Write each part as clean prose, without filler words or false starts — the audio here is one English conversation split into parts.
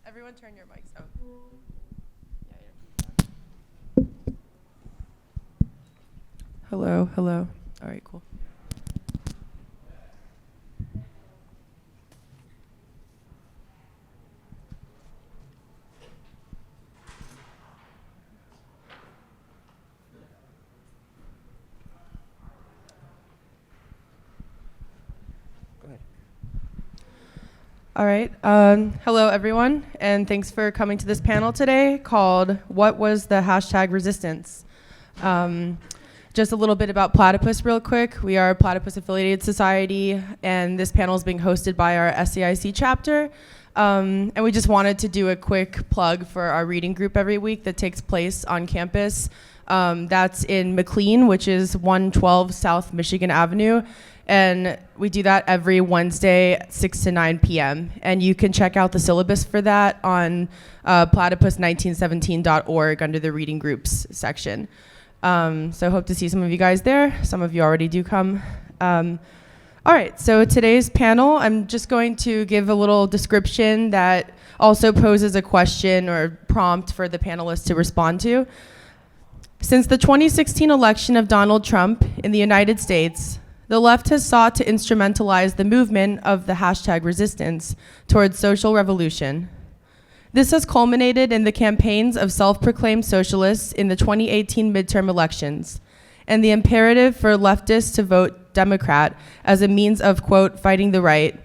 Everyone turn your mics out. Hello, hello. All right, cool. All right. Hello, everyone, and thanks for coming to this panel today called "What Was the Hashtag Resistance?" Just a little bit about Platypus real quick. We are a Platypus affiliated society, and this panel is being hosted by our SAIC chapter. And we just wanted to do a quick plug for our reading group every week that takes place on campus. That's in McLean, which is 112 South Michigan Avenue. And we do that every Wednesday, 6 to 9 p.m. And you can check out the syllabus for that on platypus1917.org under the reading groups section. So hope to see some of you guys there. Some of you already do come. All right, so today's panel, I'm just going to give a little description that also poses a question or prompt for the panelists to respond to. Since the 2016 election of Donald Trump in the United States, the left has sought to instrumentalize the movement of the hashtag resistance towards social revolution. This has culminated in the campaigns of self-proclaimed socialists in the 2018 midterm elections and the imperative for leftists to vote Democrat as a means of, quote, fighting the right,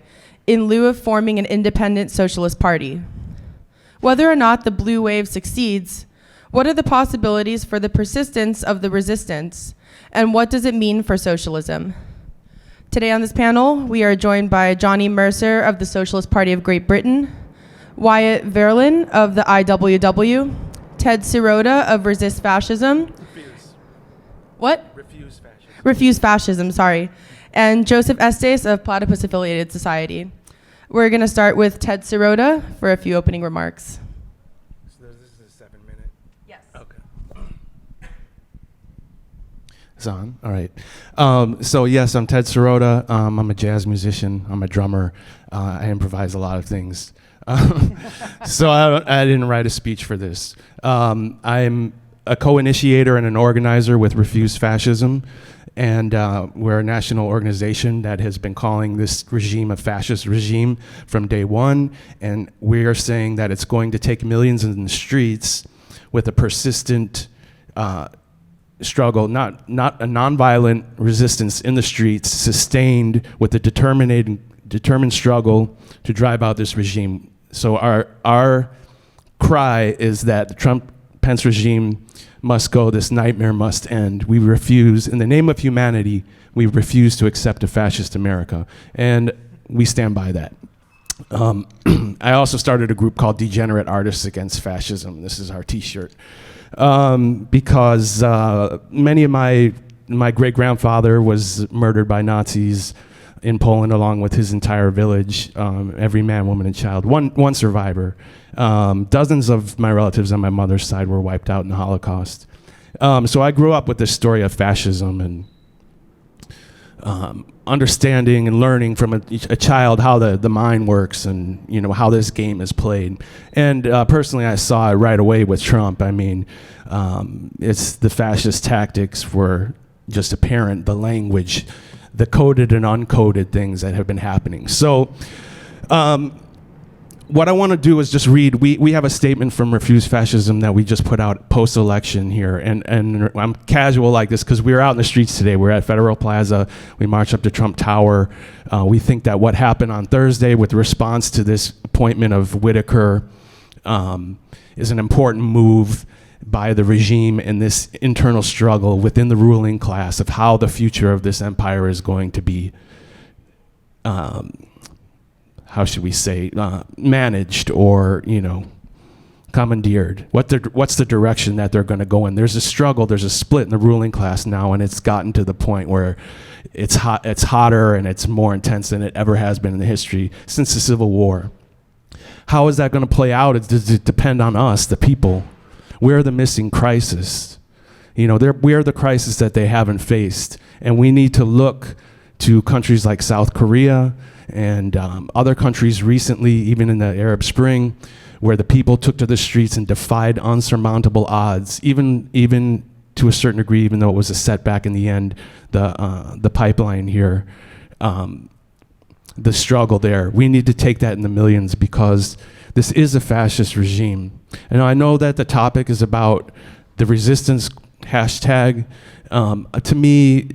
in lieu of forming an independent socialist party. Whether or not the blue wave succeeds, what are the possibilities for the persistence of the resistance, and what does it mean for socialism? Today on this panel, we are joined by Johnny Mercer of the Socialist Party of Great Britain, Wyatt Verlen of the IWW, Ted Sirota of ResistFascism. Refuse. What? Refuse fascism. Refuse fascism, sorry. And Joseph Estes of Platypus Affiliated Society. We're going to start with Ted Sirota for a few opening remarks. So this is a 7-minute? Yes. Okay. It's on. All right. So yes, I'm Ted Sirota. I'm a jazz musician. I'm a drummer. I improvise a lot of things. So I didn't write a speech for this. I'm a co-initiator and an organizer with Refuse Fascism. And we're a national organization that has been calling this regime a fascist regime from day one. And we are saying that it's going to take millions in the streets with a persistent struggle, not a nonviolent resistance in the streets, sustained with a determined struggle to drive out this regime. So our cry is that the Trump-Pence regime must go, this nightmare must end. We refuse, in the name of humanity, we refuse to accept a fascist America. And we stand by that. I also started a group called Degenerate Artists Against Fascism. This is our t-shirt. Because many of my great-grandfather was murdered by Nazis in Poland along with his entire village, every man, woman, and child, one survivor. Dozens of my relatives on my mother's side were wiped out in the Holocaust. So I grew up with this story of fascism and understanding and learning from a child how the mind works and how this game is played. And personally, I saw it right away with Trump. I mean, it's the fascist tactics were just apparent, the language, the coded and uncoded things that have been happening. So what I want to do is just read, we have a statement from Refuse Fascism that we just put out post-election here, and I'm casual like this because we were out in the streets today. We're at Federal Plaza. We marched up to Trump Tower. We think that what happened on Thursday with the response to this appointment of Whitaker is an important move by the regime in this internal struggle within the ruling class of how the future of this empire is going to be, how should we say, managed or, commandeered. What's the direction that they're going to go in? There's a struggle, there's a split in the ruling class now, and it's gotten to the point where it's hotter and it's more intense than it ever has been in the history since the Civil War. How is that going to play out? Does it depend on us, the people? We're the missing crisis. We are the crisis that they haven't faced. And we need to look to countries like South Korea and other countries recently, even in the Arab Spring, where the people took to the streets and defied unsurmountable odds, even to a certain degree, even though it was a setback in the end, the pipeline here, the struggle there. We need to take that in the millions because this is a fascist regime. And I know that the topic is about the resistance hashtag. To me,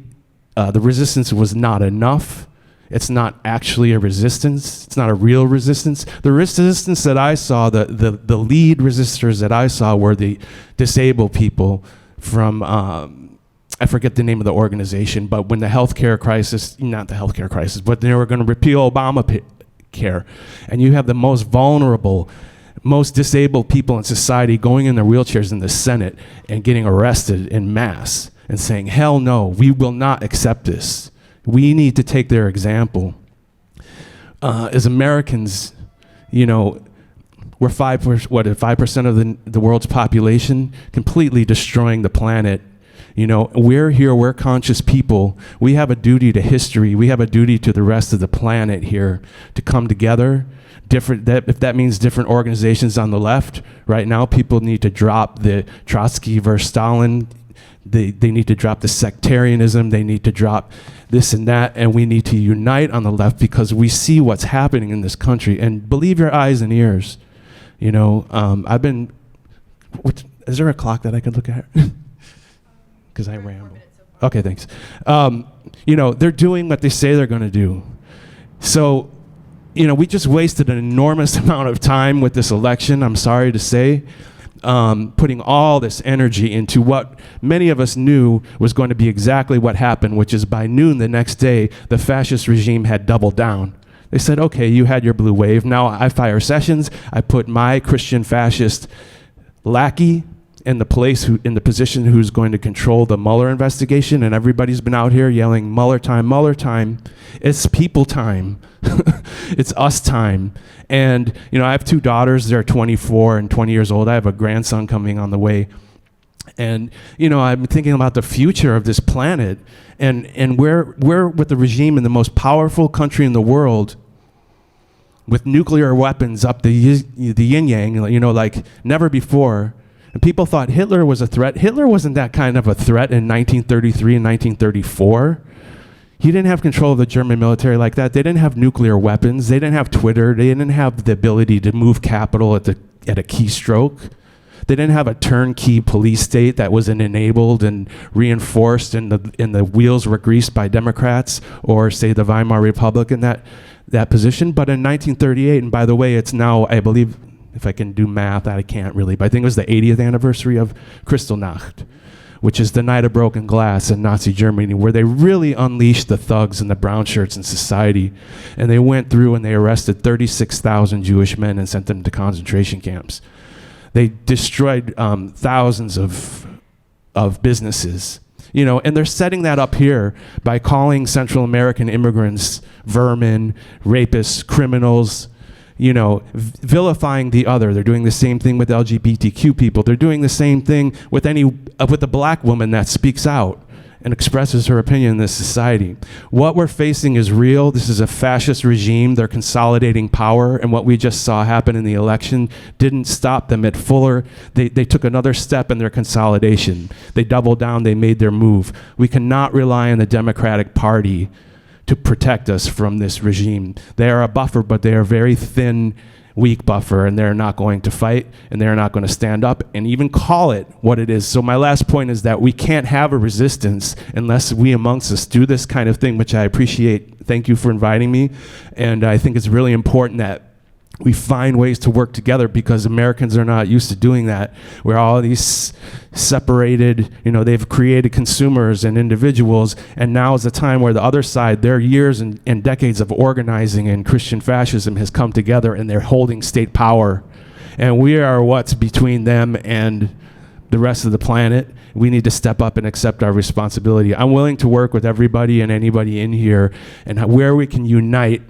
the resistance was not enough. It's not actually a resistance. It's not a real resistance. The resistance that I saw, the lead resistors that I saw were the disabled people from, I forget the name of the organization, but when the healthcare crisis, not the healthcare crisis, but they were going to repeal Obamacare, and you have the most vulnerable, most disabled people in society going in their wheelchairs in the Senate and getting arrested en masse and saying, hell no, we will not accept this. We need to take their example. As Americans, you know, we're 5% of the world's population, completely destroying the planet. You know, we're here, we're conscious people. We have a duty to history. We have a duty to the rest of the planet here to come together. If that means different organizations on the left, right now people need to drop the Trotsky versus Stalin. They need to drop the sectarianism. They need to drop this and that, and we need to unite on the left because we see what's happening in this country. And believe your eyes and ears. You know, is there a clock that I could look at? Because I ramble. Okay, thanks. You know, they're doing what they say they're going to do. So, you know, we just wasted an enormous amount of time with this election, I'm sorry to say. Putting all this energy into what many of us knew was going to be exactly what happened, which is by noon the next day, the fascist regime had doubled down. They said, okay, you had your blue wave. Now I fire Sessions. I put my Christian fascist lackey in the position who's going to control the Mueller investigation, and everybody's been out here yelling, Mueller time, Mueller time. It's people time. It's us time. And, you know, I have two daughters. They're 24 and 20 years old. I have a grandson coming on the way. And, you know, I'm thinking about the future of this planet, and we're with the regime in the most powerful country in the world with nuclear weapons up the yin-yang, you know, like never before. And people thought Hitler was a threat. Hitler wasn't that kind of a threat in 1933 and 1934. He didn't have control of the German military like that. They didn't have nuclear weapons. They didn't have Twitter. They didn't have the ability to move capital at a keystroke. They didn't have a turnkey police state that was enabled and reinforced, and the wheels were greased by Democrats or, say, the Weimar Republic in that position. But in 1938, and by the way, it's now, I believe, if I can do math, I can't really, but I think it was the 80th anniversary of Kristallnacht, which is the night of broken glass in Nazi Germany, where they really unleashed the thugs and the brown shirts in society. And they went through and they arrested 36,000 Jewish men and sent them to concentration camps. They destroyed thousands of businesses, you know, and they're setting that up here by calling Central American immigrants vermin, rapists, criminals, you know, vilifying the other. They're doing the same thing with LGBTQ people. They're doing the same thing with with a black woman that speaks out and expresses her opinion in this society. What we're facing is real. This is a fascist regime. They're consolidating power, and what we just saw happen in the election didn't stop them at fuller. They took another step in their consolidation. They doubled down. They made their move. We cannot rely on the Democratic Party to protect us from this regime. They are a buffer, but they are a very thin, weak buffer, and they're not going to fight, and they're not going to stand up and even call it what it is. So my last point is that we can't have a resistance unless we amongst us do this kind of thing, which I appreciate. Thank you for inviting me. And I think it's really important that we find ways to work together, because Americans are not used to doing that. We're all these separated, you know, they've created consumers and individuals, and now is the time where the other side, their years and decades of organizing in Christian fascism has come together, and they're holding state power. And we are what's between them and the rest of the planet. We need to step up and accept our responsibility. I'm willing to work with everybody and anybody in here, and where we can unite.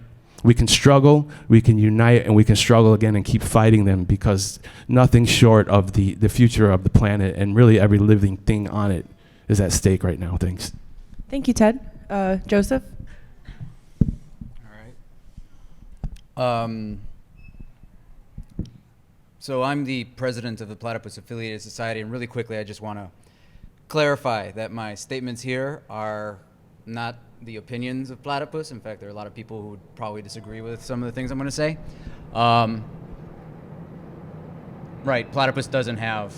We can struggle, we can unite, and we can struggle again and keep fighting them, because nothing short of the future of the planet and really every living thing on it is at stake right now. Thanks. Thank you, Ted. Joseph? All right. So I'm the president of the Platypus Affiliated Society, and really quickly I just want to clarify that my statements here are not the opinions of Platypus. In fact, there are a lot of people who would probably disagree with some of the things I'm going to say. Right, Platypus doesn't have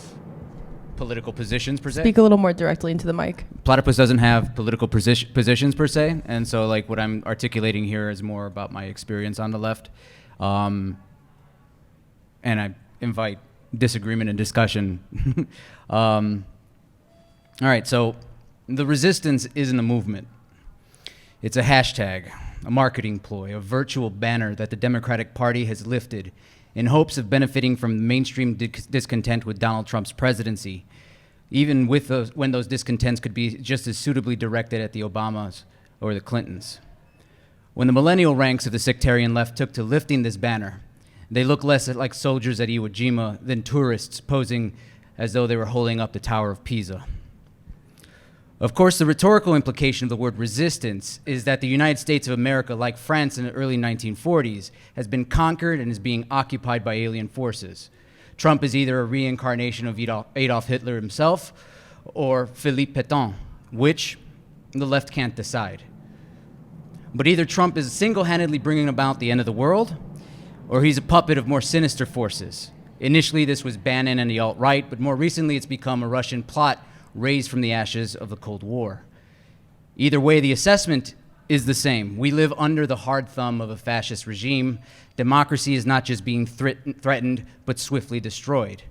political positions per se. Speak a little more directly into the mic. Platypus doesn't have political positions per se, and so like what I'm articulating here is more about my experience on the left. And I invite disagreement and discussion. All right, so the resistance isn't a movement. It's a hashtag, a marketing ploy, a virtual banner that the Democratic Party has lifted in hopes of benefiting from mainstream discontent with Donald Trump's presidency, even with when those discontents could be just as suitably directed at the Obamas or the Clintons. When the millennial ranks of the sectarian left took to lifting this banner, they look less like soldiers at Iwo Jima than tourists posing as though they were holding up the Tower of Pisa. Of course, the rhetorical implication of the word resistance is that the United States of America, like France in the early 1940s, has been conquered and is being occupied by alien forces. Trump is either a reincarnation of Adolf Hitler himself or Philippe Pétain, which the left can't decide. But either Trump is single-handedly bringing about the end of the world, or he's a puppet of more sinister forces. Initially, this was Bannon and the alt-right, but more recently it's become a Russian plot raised from the ashes of the Cold War. Either way, the assessment is the same. We live under the hard thumb of a fascist regime. Democracy is not just being threatened, but swiftly destroyed.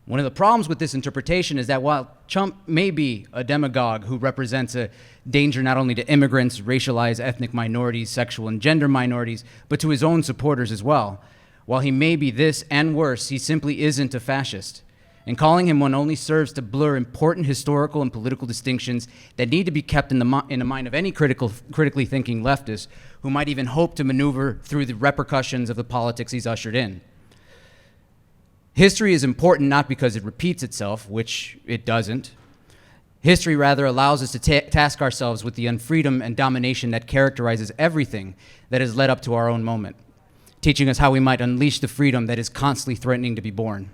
One of the problems with this interpretation is that while Trump may be a demagogue who represents a danger not only to immigrants, racialized ethnic minorities, sexual and gender minorities, but to his own supporters as well, while he may be this and worse, he simply isn't a fascist. And calling him one only serves to blur important historical and political distinctions that need to be kept in the mind of any critically thinking leftist who might even hope to maneuver through the repercussions of the politics he's ushered in. History is important not because it repeats itself, which it doesn't. History rather allows us to task ourselves with the unfreedom and domination that characterizes everything that has led up to our own moment, teaching us how we might unleash the freedom that is constantly threatening to be born.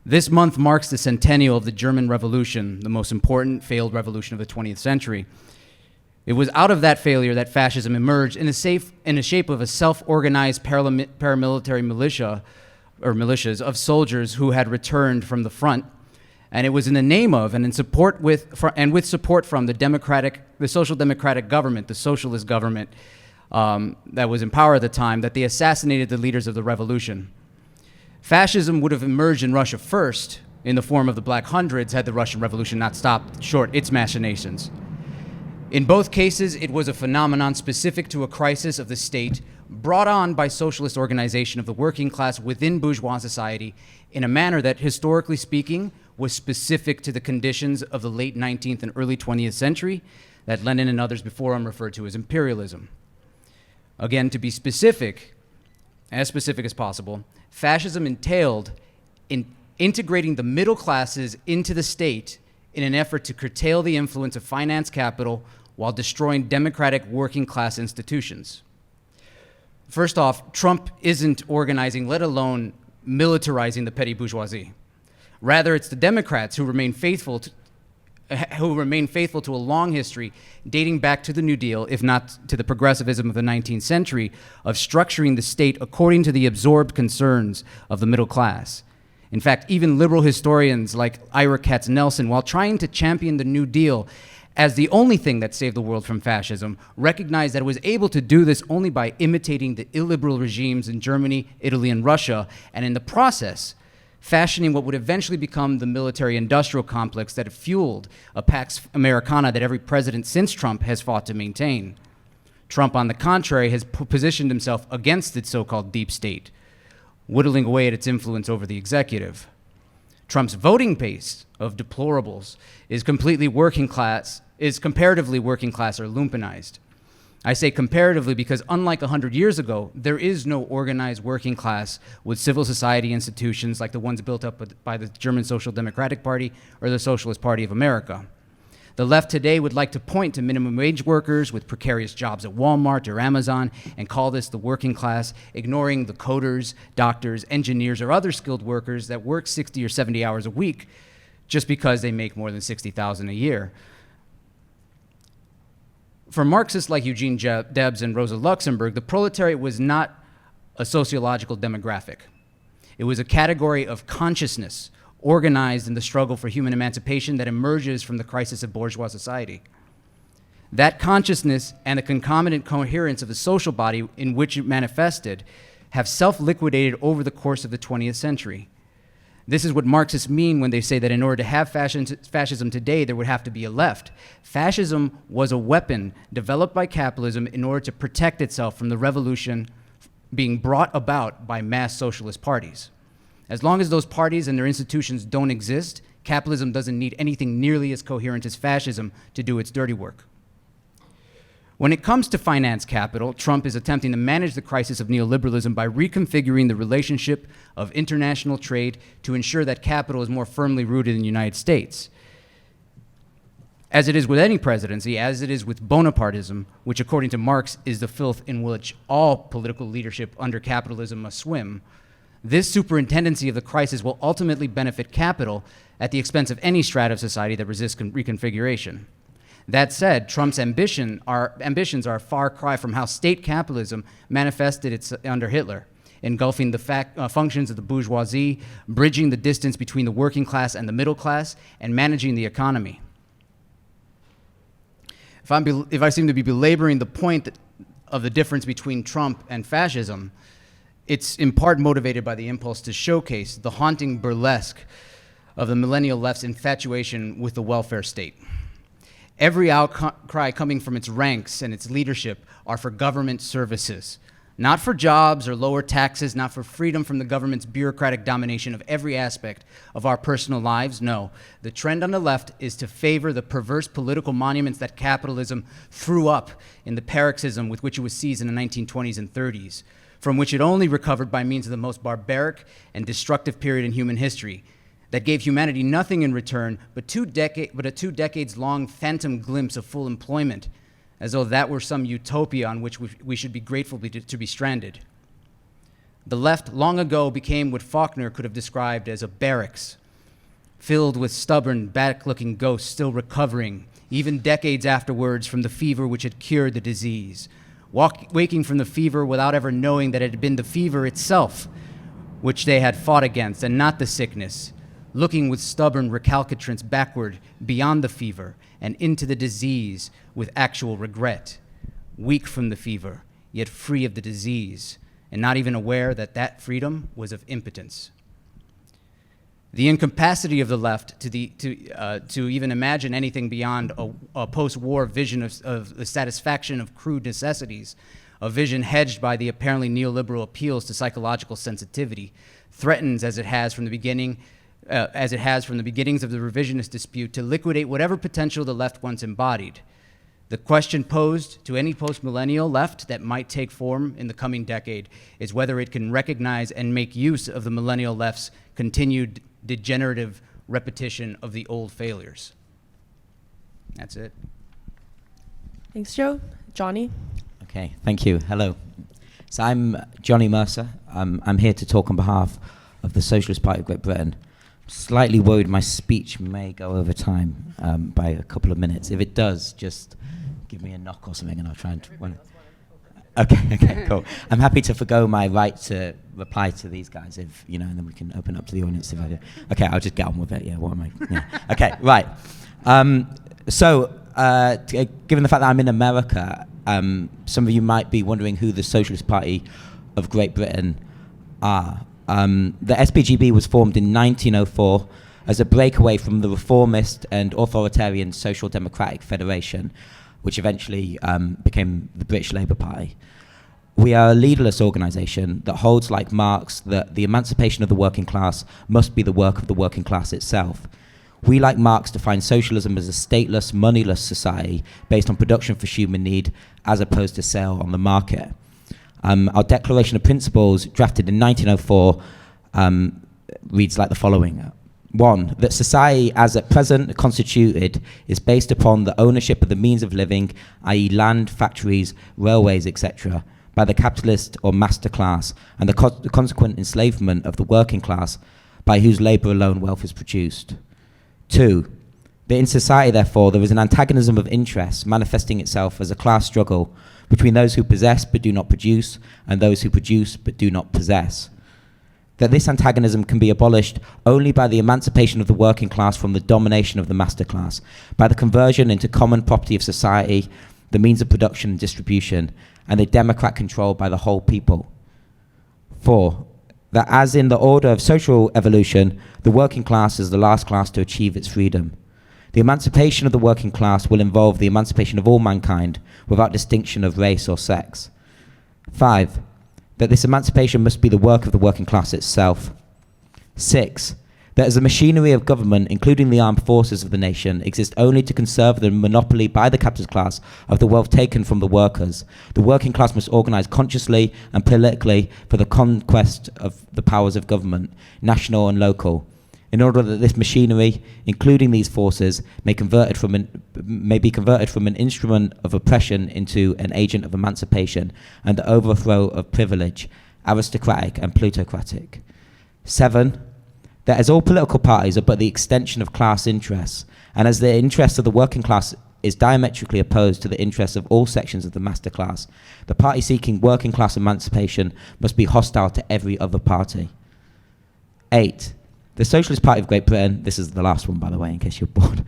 This month marks the centennial of the German Revolution, the most important failed revolution of the 20th century. It was out of that failure that fascism emerged in the shape of a self-organized paramilitary militia, or militias, of soldiers who had returned from the front. And it was in the name of and in support with support from the social democratic government, the socialist government that was in power at the time, that they assassinated the leaders of the revolution. Fascism would have emerged in Russia first in the form of the Black Hundreds had the Russian Revolution not stopped short its machinations. In both cases, it was a phenomenon specific to a crisis of the state brought on by socialist organization of the working class within bourgeois society in a manner that, historically speaking, was specific to the conditions of the late 19th and early 20th century that Lenin and others before him referred to as imperialism. Again, to be specific as possible, fascism entailed in integrating the middle classes into the state in an effort to curtail the influence of finance capital while destroying democratic working class institutions. First off, Trump isn't organizing, let alone militarizing the petty bourgeoisie. Rather, it's the Democrats who remain faithful to a long history dating back to the New Deal, if not to the progressivism of the 19th century, of structuring the state according to the absorbed concerns of the middle class. In fact, even liberal historians like Ira Katznelson, while trying to champion the New Deal as the only thing that saved the world from fascism, recognized that it was able to do this only by imitating the illiberal regimes in Germany, Italy, and Russia, and in the process, fashioning what would eventually become the military-industrial complex that fueled a Pax Americana that every president since Trump has fought to maintain. Trump, on the contrary, has positioned himself against its so-called deep state, whittling away at its influence over the executive. Trump's voting base of deplorables is comparatively working class or lumpenized. I say comparatively because unlike 100 years ago, there is no organized working class with civil society institutions like the ones built up by the German Social Democratic Party or the Socialist Party of America. The left today would like to point to minimum wage workers with precarious jobs at Walmart or Amazon and call this the working class, ignoring the coders, doctors, engineers, or other skilled workers that work 60 or 70 hours a week just because they make more than $60,000 a year. For Marxists like Eugene Debs and Rosa Luxemburg, the proletariat was not a sociological demographic. It was a category of consciousness organized in the struggle for human emancipation that emerges from the crisis of bourgeois society. That consciousness and the concomitant coherence of the social body in which it manifested have self-liquidated over the course of the 20th century. This is what Marxists mean when they say that in order to have fascism today, there would have to be a left. Fascism was a weapon developed by capitalism in order to protect itself from the revolution being brought about by mass socialist parties. As long as those parties and their institutions don't exist, capitalism doesn't need anything nearly as coherent as fascism to do its dirty work. When it comes to finance capital, Trump is attempting to manage the crisis of neoliberalism by reconfiguring the relationship of international trade to ensure that capital is more firmly rooted in the United States. As it is with any presidency, as it is with Bonapartism, which according to Marx is the filth in which all political leadership under capitalism must swim, this superintendency of the crisis will ultimately benefit capital at the expense of any strata of society that resists reconfiguration. That said, Trump's ambitions are a far cry from how state capitalism manifested under Hitler, engulfing the functions of the bourgeoisie, bridging the distance between the working class and the middle class, and managing the economy. If I seem to be belaboring the point of the difference between Trump and fascism, it's in part motivated by the impulse to showcase the haunting burlesque of the Millennial Left's infatuation with the welfare state. Every outcry coming from its ranks and its leadership are for government services, not for jobs or lower taxes, not for freedom from the government's bureaucratic domination of every aspect of our personal lives. No, the trend on the left is to favor the perverse political monuments that capitalism threw up in the paroxysm with which it was seized in the 1920s and 30s, from which it only recovered by means of the most barbaric and destructive period in human history that gave humanity nothing in return but a 2 decades long phantom glimpse of full employment, as though that were some utopia on which we should be grateful to be stranded. The left long ago became what Faulkner could have described as a barracks, filled with stubborn, back-looking ghosts still recovering, even decades afterwards, from the fever which had cured the disease, waking from the fever without ever knowing that it had been the fever itself which they had fought against, and not the sickness, looking with stubborn recalcitrance backward beyond the fever and into the disease with actual regret, weak from the fever, yet free of the disease, and not even aware that that freedom was of impotence. The incapacity of the left to even imagine anything beyond a post-war vision of the satisfaction of crude necessities, a vision hedged by the apparently neoliberal appeals to psychological sensitivity, threatens, as it has from the beginnings of the revisionist dispute, to liquidate whatever potential the left once embodied. The question posed to any post-millennial left that might take form in the coming decade is whether it can recognize and make use of the millennial left's continued degenerative repetition of the old failures. That's it. Thanks, Joe. Johnny? Okay, thank you. Hello. So I'm Johnny Mercer. I'm here to talk on behalf of the Socialist Party of Great Britain. Slightly worried my speech may go over time by a couple of minutes. If it does, just give me a knock or something and I'll try and... Okay, cool. I'm happy to forgo my right to reply to these guys if, and then we can open up to the audience if I do. Okay, I'll just get on with it. Yeah, what am I? Yeah. Okay, right. Given the fact that I'm in America, some of you might be wondering who the Socialist Party of Great Britain are. The SPGB was formed in 1904 as a breakaway from the reformist and authoritarian Social Democratic Federation, which eventually became the British Labour Party. We are a leaderless organisation that holds, like Marx, that the emancipation of the working class must be the work of the working class itself. We, like Marx, define socialism as a stateless, moneyless society based on production for human need as opposed to sale on the market. Our Declaration of Principles, drafted in 1904, reads like the following. 1. That society as at present constituted is based upon the ownership of the means of living, i.e. land, factories, railways, etc., by the capitalist or master class, and the consequent enslavement of the working class, by whose labour alone wealth is produced. 2. That in society, therefore, there is an antagonism of interests manifesting itself as a class struggle between those who possess but do not produce, and those who produce but do not possess. That this antagonism can be abolished only by the emancipation of the working class from the domination of the master class, by the conversion into common property of society, the means of production and distribution, and a democrat control by the whole people. 4. That as in the order of social evolution, the working class is the last class to achieve its freedom. The emancipation of the working class will involve the emancipation of all mankind without distinction of race or sex. 5. That this emancipation must be the work of the working class itself. 6. That as the machinery of government, including the armed forces of the nation, exist only to conserve the monopoly by the capitalist class of the wealth taken from the workers, the working class must organise consciously and politically for the conquest of the powers of government, national and local, in order that this machinery, including these forces, may be converted from an instrument of oppression into an agent of emancipation and the overthrow of privilege, aristocratic and plutocratic. 7. That as all political parties are but the extension of class interests, and as the interests of the working class is diametrically opposed to the interests of all sections of the master class, the party seeking working class emancipation must be hostile to every other party. 8. The Socialist Party of Great Britain, this is the last one by the way in case you're bored,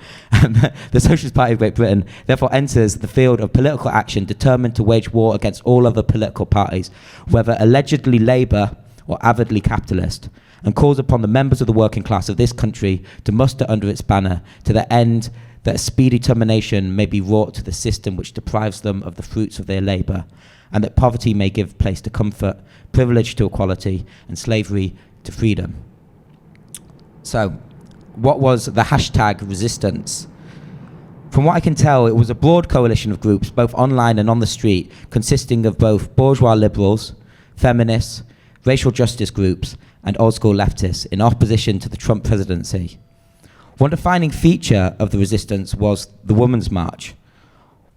the Socialist Party of Great Britain therefore enters the field of political action determined to wage war against all other political parties, whether allegedly Labour or avidly capitalist, and calls upon the members of the working class of this country to muster under its banner to the end that a speedy termination may be wrought to the system which deprives them of the fruits of their labour, and that poverty may give place to comfort, privilege to equality, and slavery to freedom. So, what was the hashtag resistance? From what I can tell, it was a broad coalition of groups, both online and on the street, consisting of both bourgeois liberals, feminists, racial justice groups, and old-school leftists in opposition to the Trump presidency. One defining feature of the resistance was the Women's March.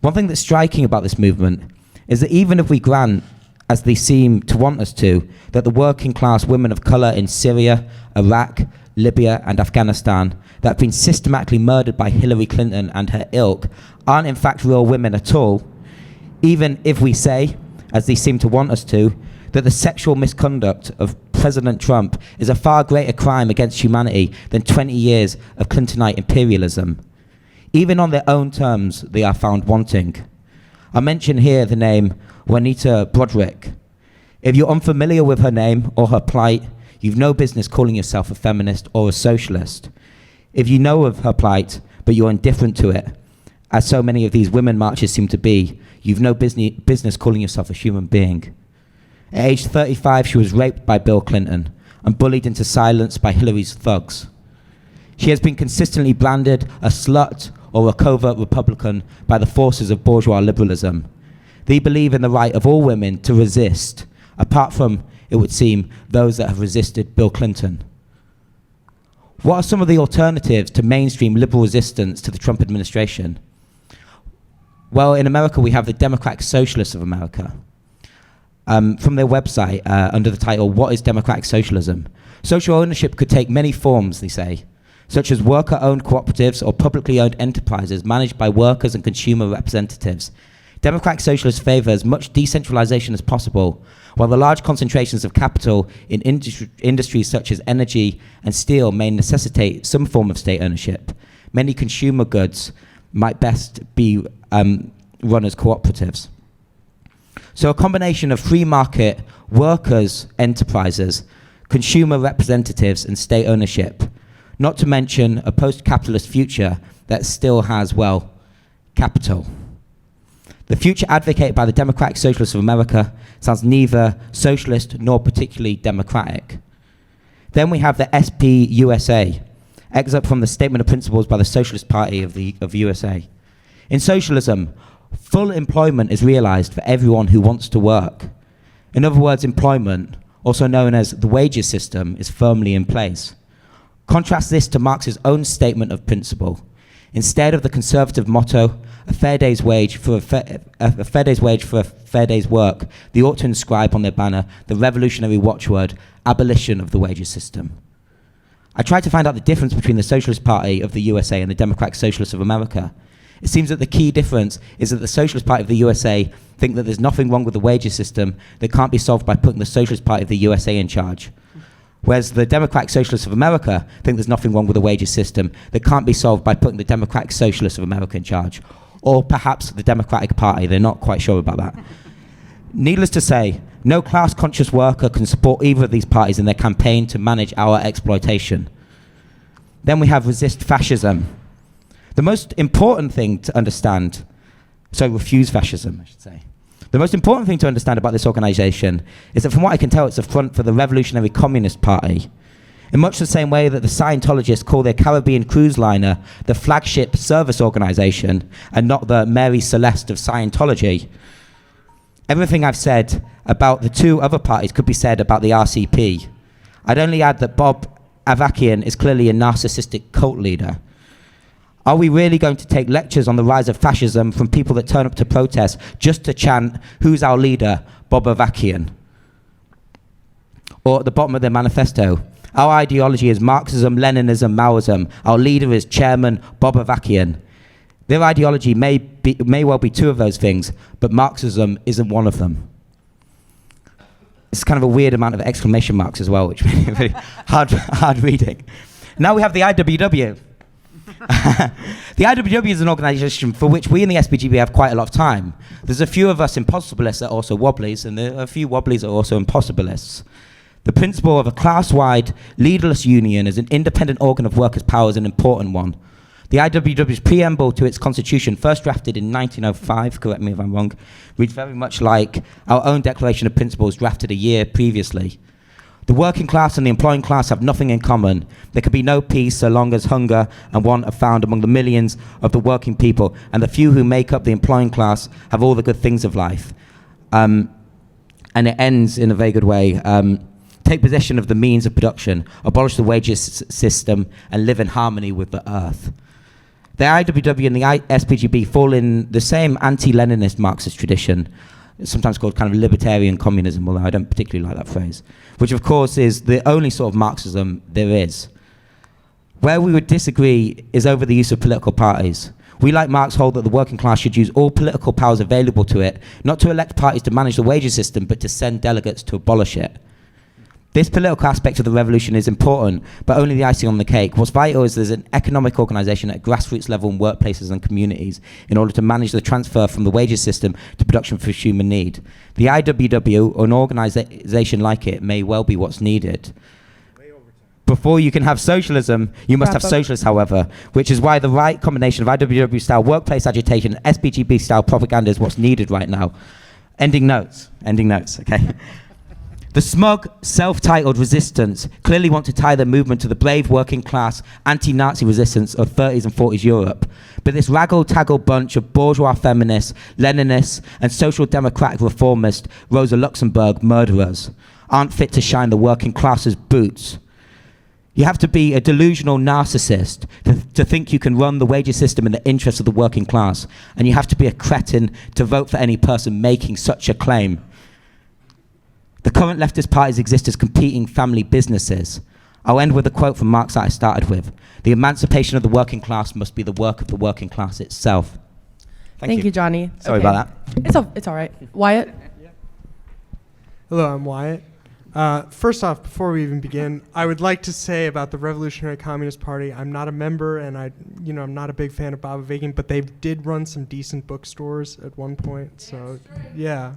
One thing that's striking about this movement is that even if we grant, as they seem to want us to, that the working class women of colour in Syria, Iraq, Libya and Afghanistan that have been systematically murdered by Hillary Clinton and her ilk aren't in fact real women at all, even if we say, as they seem to want us to, that the sexual misconduct of President Trump is a far greater crime against humanity than 20 years of Clintonite imperialism. Even on their own terms, they are found wanting. I mention here the name Juanita Broderick. If you're unfamiliar with her name or her plight, you've no business calling yourself a feminist or a socialist. If you know of her plight, but you're indifferent to it, as so many of these women marches seem to be, you've no business calling yourself a human being. At age 35, she was raped by Bill Clinton and bullied into silence by Hillary's thugs. She has been consistently branded a slut or a covert Republican by the forces of bourgeois liberalism. They believe in the right of all women to resist, apart from, it would seem, those that have resisted Bill Clinton. What are some of the alternatives to mainstream liberal resistance to the Trump administration? Well, in America, we have the Democratic Socialists of America. From their website, under the title, What is Democratic Socialism? Social ownership could take many forms, they say, such as worker-owned cooperatives or publicly owned enterprises managed by workers and consumer representatives. Democratic Socialists favour as much decentralization as possible, while the large concentrations of capital in industries such as energy and steel may necessitate some form of state ownership. Many consumer goods might best be run as cooperatives. So a combination of free market, workers' enterprises, consumer representatives, and state ownership, not to mention a post-capitalist future that still has, well, capital. The future advocated by the Democratic Socialists of America sounds neither socialist nor particularly democratic. Then we have the SPUSA, excerpt from the Statement of Principles by the Socialist Party of USA. In socialism, full employment is realized for everyone who wants to work. In other words, employment, also known as the wages system, is firmly in place. Contrast this to Marx's own statement of principle. Instead of the conservative motto, a fair day's wage for a fair day's work, they ought to inscribe on their banner the revolutionary watchword, abolition of the wages system. I tried to find out the difference between the Socialist Party of the USA and the Democratic Socialists of America. It seems that the key difference is that the Socialist Party of the USA think that there's nothing wrong with the wages system that can't be solved by putting the Socialist Party of the USA in charge. Whereas the Democratic Socialists of America think there's nothing wrong with the wages system that can't be solved by putting the Democratic Socialists of America in charge. Or perhaps the Democratic Party, they're not quite sure about that. Needless to say, no class-conscious worker can support either of these parties in their campaign to manage our exploitation. Then we have ResistFascism. The most important thing to understand, refuse fascism, I should say. The most important thing to understand about this organization is that from what I can tell, it's a front for the Revolutionary Communist Party. In much the same way that the Scientologists call their Caribbean cruise liner the flagship service organization and not the Mary Celeste of Scientology. Everything I've said about the two other parties could be said about the RCP. I'd only add that Bob Avakian is clearly a narcissistic cult leader. Are we really going to take lectures on the rise of fascism from people that turn up to protest just to chant, "Who's our leader? Bob Avakian"? Or at the bottom of their manifesto, our ideology is Marxism, Leninism, Maoism. Our leader is Chairman Bob Avakian. Their ideology may well be two of those things, but Marxism isn't one of them. It's kind of a weird amount of exclamation marks as well, which is very hard reading. Now we have the IWW. The IWW is an organization for which we in the SPGB have quite a lot of time. There's a few of us impossibilists that are also wobblies, and there are a few wobblies that are also impossibilists. The principle of a class-wide, leaderless union as an independent organ of workers' power is an important one. The IWW's preamble to its constitution, first drafted in 1905, correct me if I'm wrong, reads very much like our own Declaration of Principles drafted a year previously. The working class and the employing class have nothing in common. There can be no peace so long as hunger and want are found among the millions of the working people, and the few who make up the employing class have all the good things of life. And it ends in a very good way. Take possession of the means of production, abolish the wages system, and live in harmony with the earth. The IWW and the SPGB fall in the same anti-Leninist Marxist tradition, sometimes called kind of Libertarian Communism, although I don't particularly like that phrase, which of course is the only sort of Marxism there is. Where we would disagree is over the use of political parties. We, like Marx, hold that the working class should use all political powers available to it, not to elect parties to manage the wages system, but to send delegates to abolish it. This political aspect of the revolution is important, but only the icing on the cake. What's vital is there's an economic organisation at grassroots level in workplaces and communities in order to manage the transfer from the wages system to production for human need. The IWW, or an organisation like it, may well be what's needed. Before you can have socialism, you must have socialists, however, which is why the right combination of IWW-style workplace agitation and SPGB-style propaganda is what's needed right now. Ending notes, okay? The smug, self-titled resistance clearly want to tie their movement to the brave working class anti-Nazi resistance of 30s and 40s Europe. But this raggle-taggle bunch of bourgeois feminists, Leninists, and social democratic reformist Rosa Luxemburg murderers aren't fit to shine the working class's boots. You have to be a delusional narcissist to think you can run the wages system in the interests of the working class, and you have to be a cretin to vote for any person making such a claim. The current leftist parties exist as competing family businesses. I'll end with a quote from Marx that I started with. The emancipation of the working class must be the work of the working class itself. Thank you, Johnny. Sorry about that. It's all right. Wyatt? Hello, I'm Wyatt. First off, before we even begin, I would like to say about the Revolutionary Communist Party, I'm not a member, and I'm not a big fan of Bob Avakian, but they did run some decent bookstores at one point, so yeah.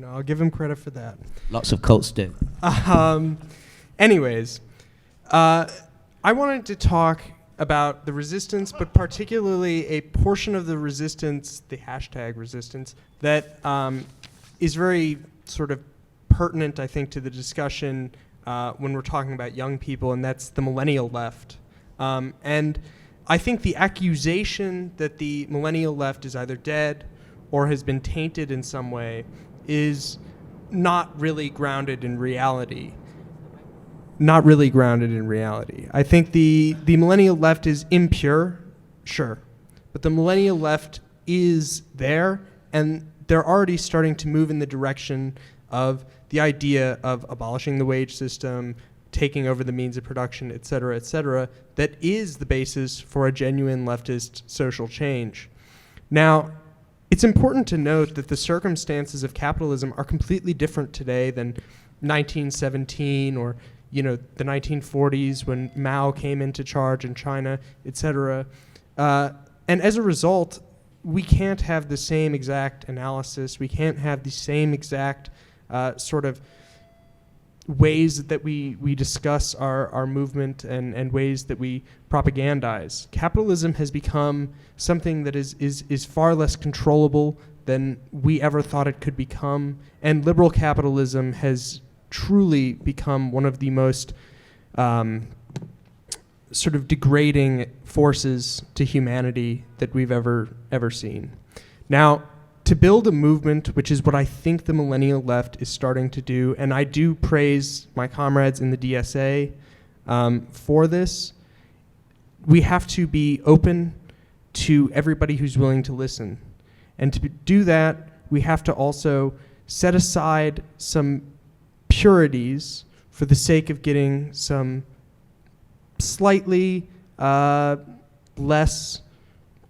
I'll give him credit for that. Lots of cults do. Anyways, I wanted to talk about the resistance, but particularly a portion of the resistance, the hashtag resistance, that is very sort of pertinent, I think, to the discussion when we're talking about young people, and that's the Millennial Left. And I think the accusation that the Millennial Left is either dead or has been tainted in some way is not really grounded in reality. not really grounded in reality. I think the millennial left is impure, sure, but the millennial left is there, and they're already starting to move in the direction of the idea of abolishing the wage system, taking over the means of production, et cetera, that is the basis for a genuine leftist social change. Now, it's important to note that the circumstances of capitalism are completely different today than 1917 or the 1940s when Mao came into charge in China, et cetera. And as a result, we can't have the same exact analysis. We can't have the same exact sort of ways that we discuss our movement and ways that we propagandize. Capitalism has become something that is far less controllable than we ever thought it could become, and liberal capitalism has truly become one of the most sort of degrading forces to humanity that we've ever seen. Now, to build a movement, which is what I think the millennial left is starting to do, and I do praise my comrades in the DSA for this, we have to be open to everybody who's willing to listen. And to do that, we have to also set aside some purities for the sake of getting some slightly less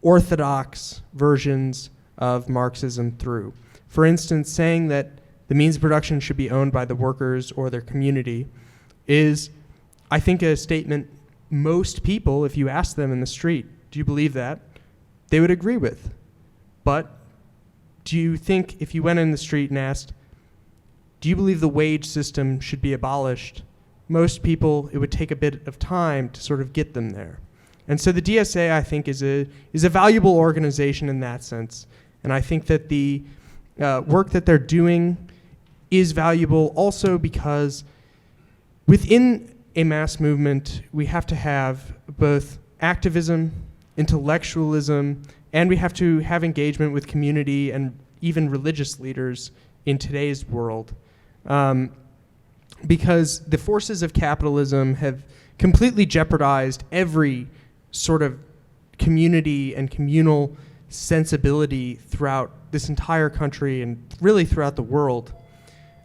orthodox versions of Marxism through. For instance, saying that the means of production should be owned by the workers or their community is, I think, a statement most people, if you ask them in the street, do you believe that? They would agree with. But do you think if you went in the street and asked, do you believe the wage system should be abolished? Most people, it would take a bit of time to sort of get them there. And so the DSA, I think, is a valuable organization in that sense. And I think that the work that they're doing is valuable also because within a mass movement, we have to have both activism, intellectualism, and we have to have engagement with community and even religious leaders in today's world. Because the forces of capitalism have completely jeopardized every sort of community and communal sensibility throughout this entire country and really throughout the world.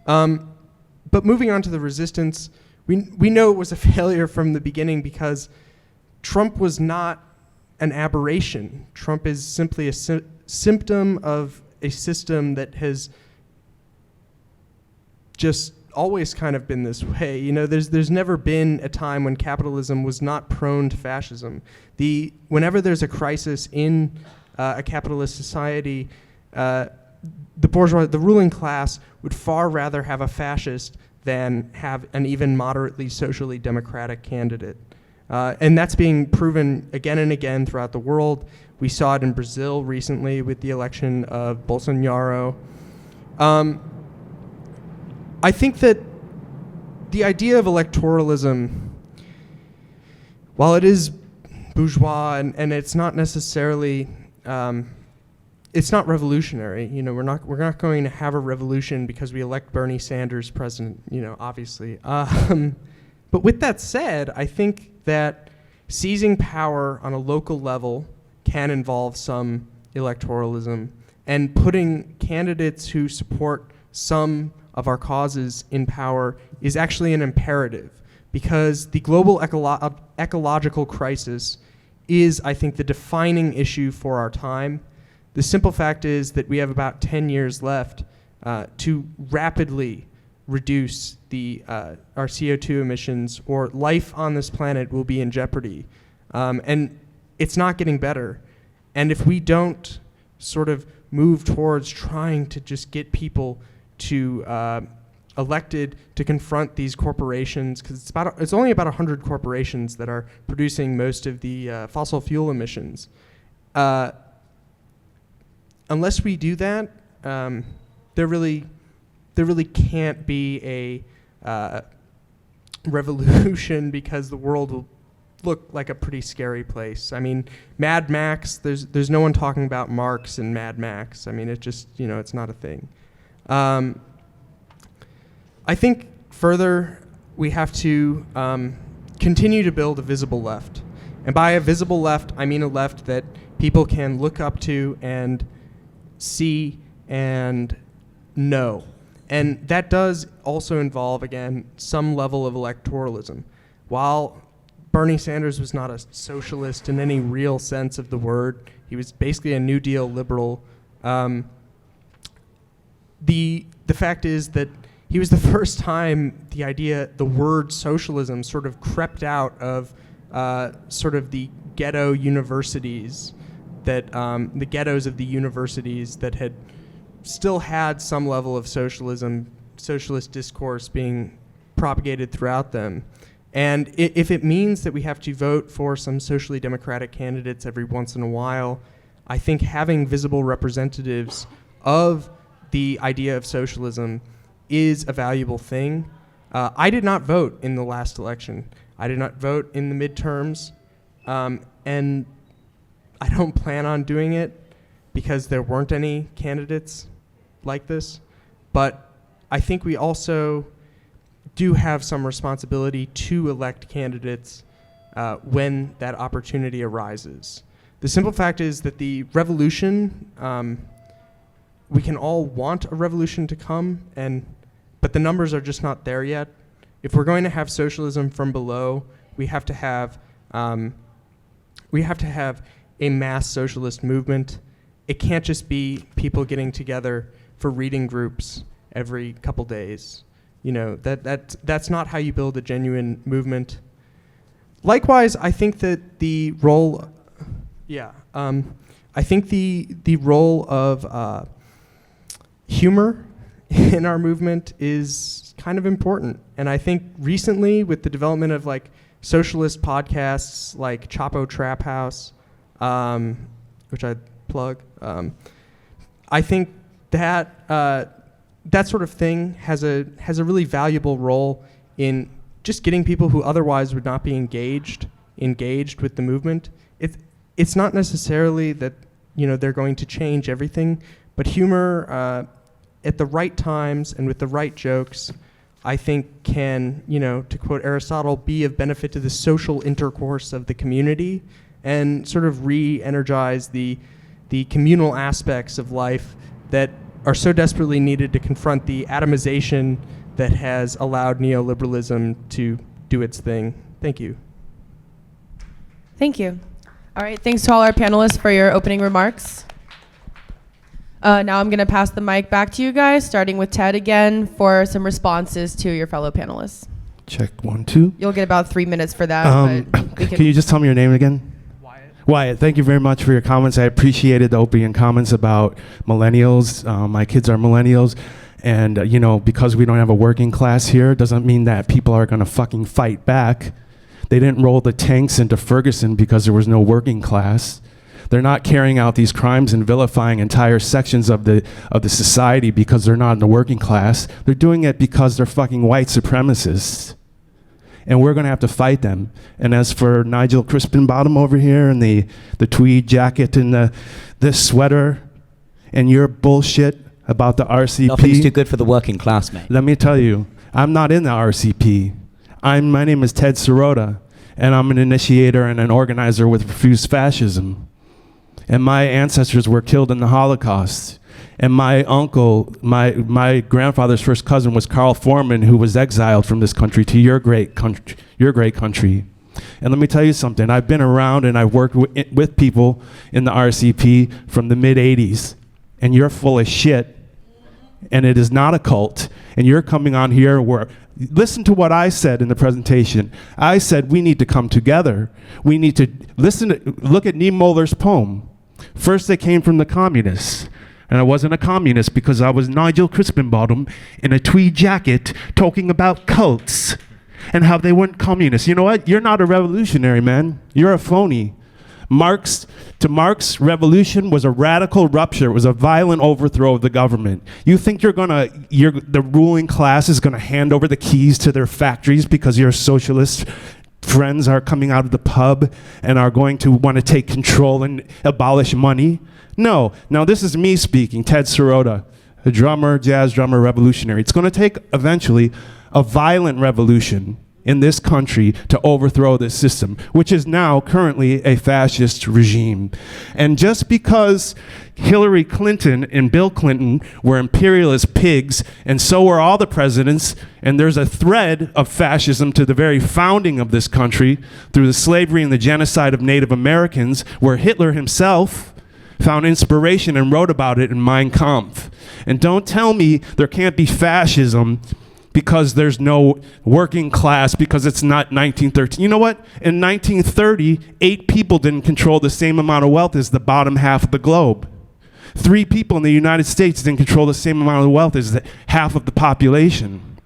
But moving on to the resistance, we know it was a failure from the beginning because Trump was not an aberration. Trump is simply a symptom of a system that has just always kind of been this way. There's never been a time when capitalism was not prone to fascism. Whenever there's a crisis in a capitalist society, the bourgeois, the ruling class, would far rather have a fascist than have an even moderately socially democratic candidate. And that's being proven again and again throughout the world. We saw it in Brazil recently with the election of Bolsonaro. I think that the idea of electoralism, while it is bourgeois and it's not necessarily, it's not revolutionary. We're not going to have a revolution because we elect Bernie Sanders president. Obviously. But with that said, I think that seizing power on a local level can involve some electoralism, and putting candidates who support some of our causes in power is actually an imperative, because the global ecological crisis is, I think, the defining issue for our time. The simple fact is that we have about 10 years left to rapidly reduce our CO2 emissions, or life on this planet will be in jeopardy. And it's not getting better. And if we don't sort of move towards trying to just get people to elected to confront these corporations, because it's only about 100 corporations that are producing most of the fossil fuel emissions. Unless we do that, there really can't be a revolution, because the world will look like a pretty scary place. I mean, Mad Max, there's no one talking about Marx in Mad Max. I mean, it just, it's not a thing. I think further, we have to continue to build a visible left. And by a visible left, I mean a left that people can look up to and see and know. And that does also involve, again, some level of electoralism. While Bernie Sanders was not a socialist in any real sense of the word, he was basically a New Deal liberal. The fact is that he was the first time the word socialism sort of crept out of sort of the ghetto universities, that the ghettos of the universities that had still had some level of socialist discourse being propagated throughout them. And if it means that we have to vote for some socially democratic candidates every once in a while, I think having visible representatives of the idea of socialism is a valuable thing. I did not vote in the last election. I did not vote in the midterms, and I don't plan on doing it because there weren't any candidates like this. But I think we also do have some responsibility to elect candidates when that opportunity arises. The simple fact is that the revolution, we can all want a revolution to come, but the numbers are just not there yet. If we're going to have socialism from below, we have to have a mass socialist movement. It can't just be people getting together for reading groups every couple days. You know, that's not how you build a genuine movement. Likewise, I think that the role, I think the role of humor in our movement is kind of important. And I think recently, with the development of like socialist podcasts like Chapo Trap House, which I plug, I think that that sort of thing has a really valuable role in just getting people who otherwise would not be engaged with the movement. It's not necessarily that, you know, they're going to change everything, but humor at the right times and with the right jokes, I think can, you know, to quote Aristotle, be of benefit to the social intercourse of the community and sort of re-energize the communal aspects of life that are so desperately needed to confront the atomization that has allowed neoliberalism to do its thing. Thank you. Thank you. All right, thanks to all our panelists for your opening remarks. Now I'm going to pass the mic back to you guys, starting with Ted again for some responses to your fellow panelists. Check 1, 2. You'll get about 3 minutes for that. But can you just tell me your name again? Wyatt, thank you very much for your comments. I appreciated the opening comments about millennials. My kids are millennials. And, you know, because we don't have a working class here, doesn't mean that people are going to fucking fight back. They didn't roll the tanks into Ferguson because there was no working class. They're not carrying out these crimes and vilifying entire sections of the society because they're not in the working class. They're doing it because they're fucking white supremacists. And we're going to have to fight them. And as for Nigel Crispin-Bottom over here and the tweed jacket and this sweater and your bullshit about the RCP. Nothing's too good for the working class, mate. Let me tell you, I'm not in the RCP. My name is Ted Sirota, and I'm an initiator and an organizer with ResistFascism. And my ancestors were killed in the Holocaust. And my uncle, my grandfather's first cousin was Carl Foreman, who was exiled from this country to your great country. And let me tell you something. I've been around and I've worked with people in the RCP from the mid-'80s. And you're full of shit. And it is not a cult. And you're coming on here where, listen to what I said in the presentation. I said we need to come together. We need to look at Niemöller's poem. First they came from the communists. And I wasn't a communist because I was Nigel Crispin-Bottom in a tweed jacket talking about cults and how they weren't communists. You know what? You're not a revolutionary, man. You're a phony. Marx, revolution was a radical rupture. It was a violent overthrow of the government. You think the ruling class is gonna hand over the keys to their factories because your socialist friends are coming out of the pub and are going to want to take control and abolish money? No. Now this is me speaking, Ted Sirota, a drummer, jazz drummer, revolutionary. It's going to take eventually a violent revolution in this country to overthrow this system, which is now currently a fascist regime. And just because Hillary Clinton and Bill Clinton were imperialist pigs, and so were all the presidents, and there's a thread of fascism to the very founding of this country through the slavery and the genocide of Native Americans, where Hitler himself found inspiration and wrote about it in Mein Kampf. And don't tell me there can't be fascism because there's no working class, because it's not 1913. You know what? In 1930, 8 people didn't control the same amount of wealth as the bottom half of the globe. 3 people in the United States didn't control the same amount of wealth as half of the population.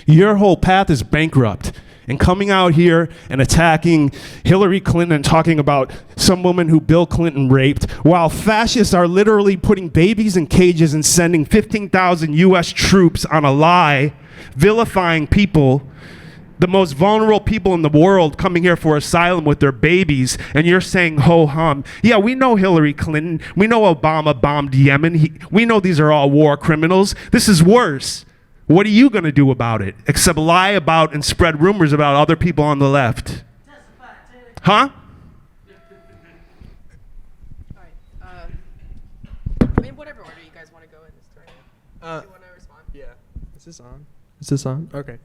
Your whole path is bankrupt. And coming out here and attacking Hillary Clinton and talking about some woman who Bill Clinton raped, while fascists are literally putting babies in cages and sending 15,000 US troops on a lie, vilifying people, the most vulnerable people in the world coming here for asylum with their babies, and you're saying ho-hum. Yeah, we know Hillary Clinton. We know Obama bombed Yemen. We know these are all war criminals. This is worse. What are you going to do about it? Except lie about and spread rumors about other people on the left. Huh? All right. I mean, whatever order you guys want to go in this story. Do you want to respond? Yeah. Is this on? Is this on? Okay.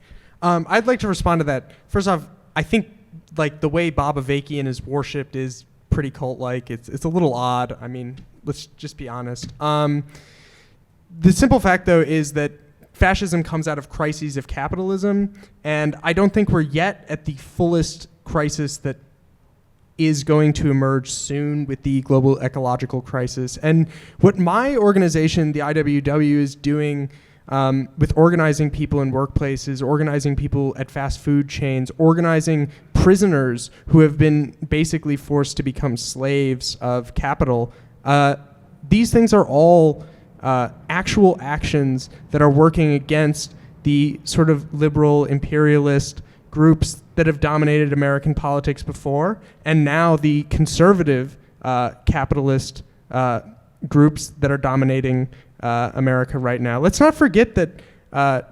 I'd like to respond to that. First off, I think like the way Bob Avakian is worshipped is pretty cult-like. It's a little odd. I mean, let's just be honest. The simple fact, though, is that fascism comes out of crises of capitalism, and I don't think we're yet at the fullest crisis that is going to emerge soon with the global ecological crisis. And what my organization, the IWW, is doing with organizing people in workplaces, organizing people at fast food chains, organizing prisoners who have been basically forced to become slaves of capital, these things are all actual actions that are working against the sort of liberal imperialist groups that have dominated American politics before, and now the conservative capitalist groups that are dominating America right now. Let's not forget that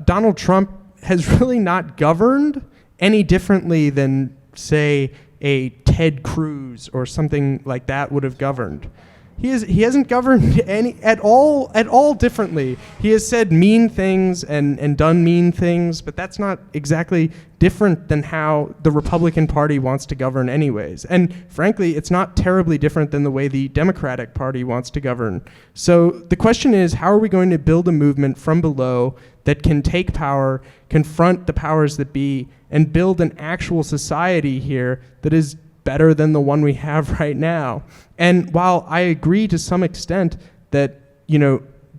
Donald Trump has really not governed any differently than, say, a Ted Cruz or something like that would have governed. He hasn't governed at all differently. He has said mean things and done mean things, but that's not exactly different than how the Republican Party wants to govern anyways. And frankly, it's not terribly different than the way the Democratic Party wants to govern. So the question is, how are we going to build a movement from below that can take power, confront the powers that be, and build an actual society here that is better than the one we have right now? And while I agree to some extent that,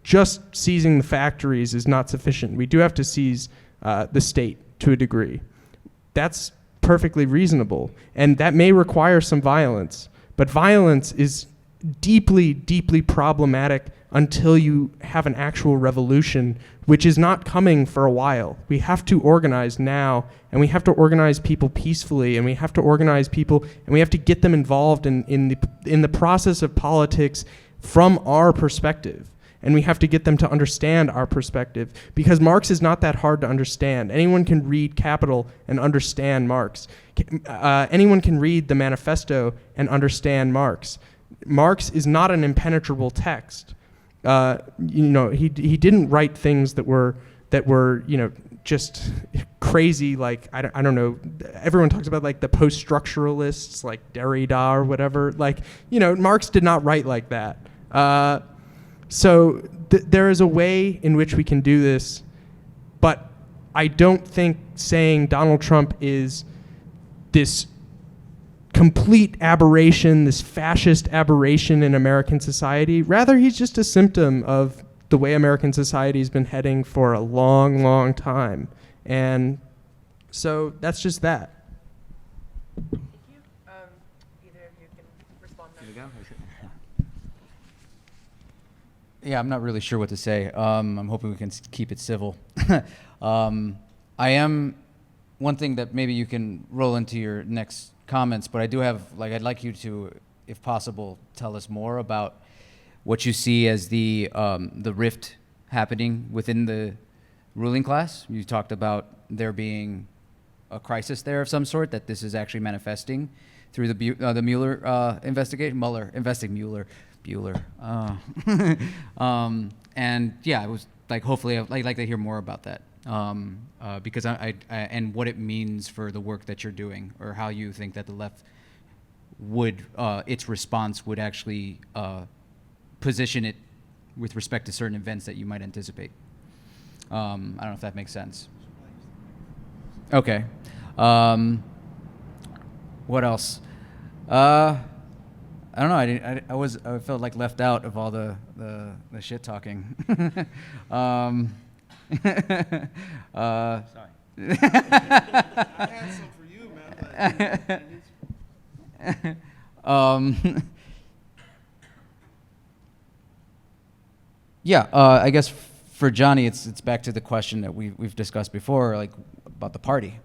just seizing the factories is not sufficient, we do have to seize the state to a degree. That's perfectly reasonable, and that may require some violence, but violence is deeply, deeply problematic until you have an actual revolution, which is not coming for a while. We have to organize now, and we have to organize people peacefully, and we have to organize people, and we have to get them involved in the process of politics from our perspective. And we have to get them to understand our perspective, because Marx is not that hard to understand. Anyone can read Capital and understand Marx. Anyone can read the Manifesto and understand Marx. Marx is not an impenetrable text. He didn't write things that were just crazy. Like I don't know. Everyone talks about like the post-structuralists, like Derrida or whatever. Like Marx did not write like that. So there is a way in which we can do this, but I don't think saying Donald Trump is this complete aberration, this fascist aberration in American society. Rather, he's just a symptom of the way American society has been heading for a long, long time. And so that's just that. Thank you. Either of you can respond now. Yeah, I'm not really sure what to say. I'm hoping we can keep it civil. One thing that maybe you can roll into your next comments, but I do have, I'd like you to, if possible, tell us more about what you see as the rift happening within the ruling class. You talked about there being a crisis there of some sort, that this is actually manifesting through the Mueller investigation. Bueller. And yeah, it was like, hopefully I'd like to hear more about that, because I and what it means for the work that you're doing, or how you think that the left would, its response would actually position it with respect to certain events that you might anticipate. I don't know if that makes sense. Okay. What else? I don't know. I felt like left out of all the shit talking. Sorry. I had some for you, man. Yeah, I guess for Johnny, it's back to the question that we've discussed before, like about the party,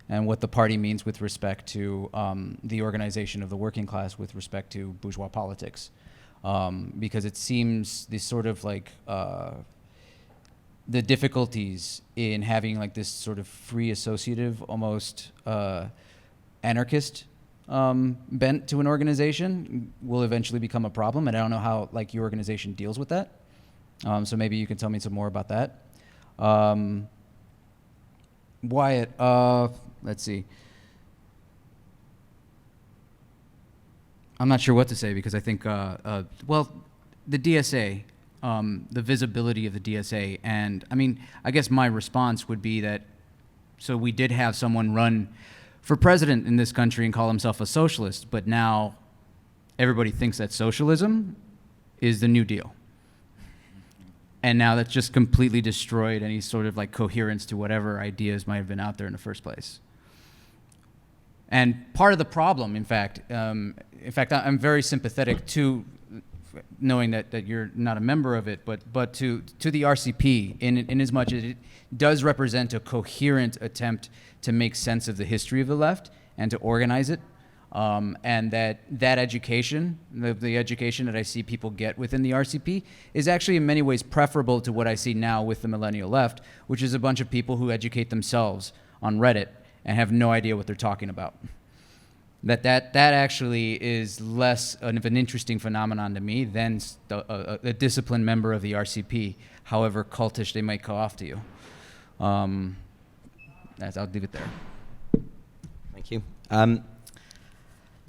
and what the party means with respect to the organization of the working class with respect to bourgeois politics, because it seems this sort of like the difficulties in having like this sort of free associative, almost anarchist bent to an organization will eventually become a problem, and I don't know how like your organization deals with that. So maybe you can tell me some more about that. Wyatt, let's see. I'm not sure what to say, because I think, well, the DSA, the visibility of the DSA, and I mean, I guess my response would be that, so we did have someone run for president in this country and call himself a socialist, but now everybody thinks that socialism is the New Deal. And now that's just completely destroyed any sort of like coherence to whatever ideas might have been out there in the first place. And part of the problem, in fact, I'm very sympathetic to knowing that you're not a member of it, but to the RCP in as much as it does represent a coherent attempt to make sense of the history of the left and to organize it. And that education, the education that I see people get within the RCP, is actually in many ways preferable to what I see now with the Millennial Left, which is a bunch of people who educate themselves on Reddit and have no idea what they're talking about. That actually is less of an interesting phenomenon to me than a disciplined member of the RCP, however cultish they might come off to you. I'll leave it there. Thank you.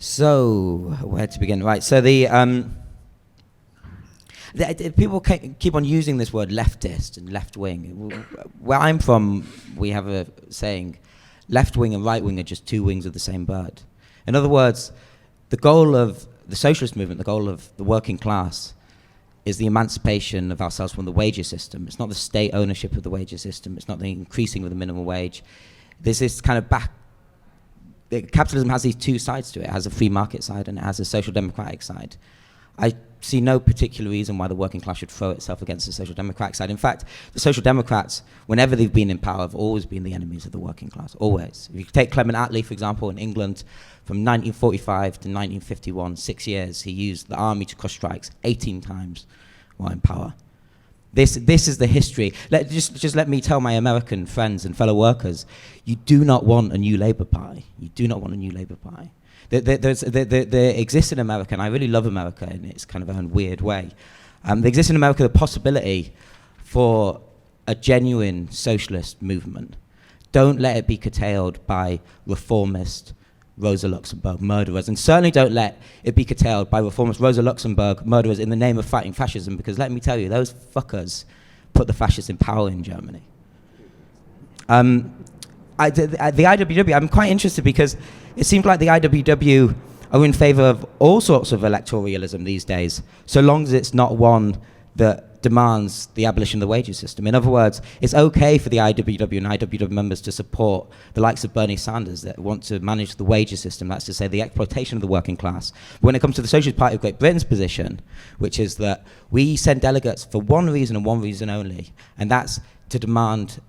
So, where to begin? Right, so the people keep on using this word leftist and left-wing. Where I'm from, we have a saying, left-wing and right-wing are just two wings of the same bird. In other words, the goal of the socialist movement, the goal of the working class, is the emancipation of ourselves from the wages system. It's not the state ownership of the wages system. It's not the increasing of the minimum wage. There's this kind of capitalism has these two sides to it. It has a free market side and it has a social democratic side. I see no particular reason why the working class should throw itself against the social democratic side. In fact, the social democrats, whenever they've been in power, have always been the enemies of the working class, always. If you take Clement Attlee, for example, in England, from 1945 to 1951, 6 years, he used the army to crush strikes 18 times while in power. This is the history. Just let me tell my American friends and fellow workers, you do not want a new Labour Party. You do not want a new Labour Party. There exists in America, and I really love America in its kind of own weird way. There exists in America the possibility for a genuine socialist movement. Don't let it be curtailed by reformist Rosa Luxemburg murderers, and certainly don't let it be curtailed by reformist Rosa Luxemburg murderers in the name of fighting fascism, because let me tell you, those fuckers put the fascists in power in Germany. The IWW, I'm quite interested because it seems like the IWW are in favor of all sorts of electoralism these days, so long as it's not one that demands the abolition of the wages system. In other words, it's okay for the IWW and IWW members to support the likes of Bernie Sanders that want to manage the wages system, that's to say the exploitation of the working class. When it comes to the Socialist Party of Great Britain's position, which is that we send delegates for one reason and one reason only, and that's to demand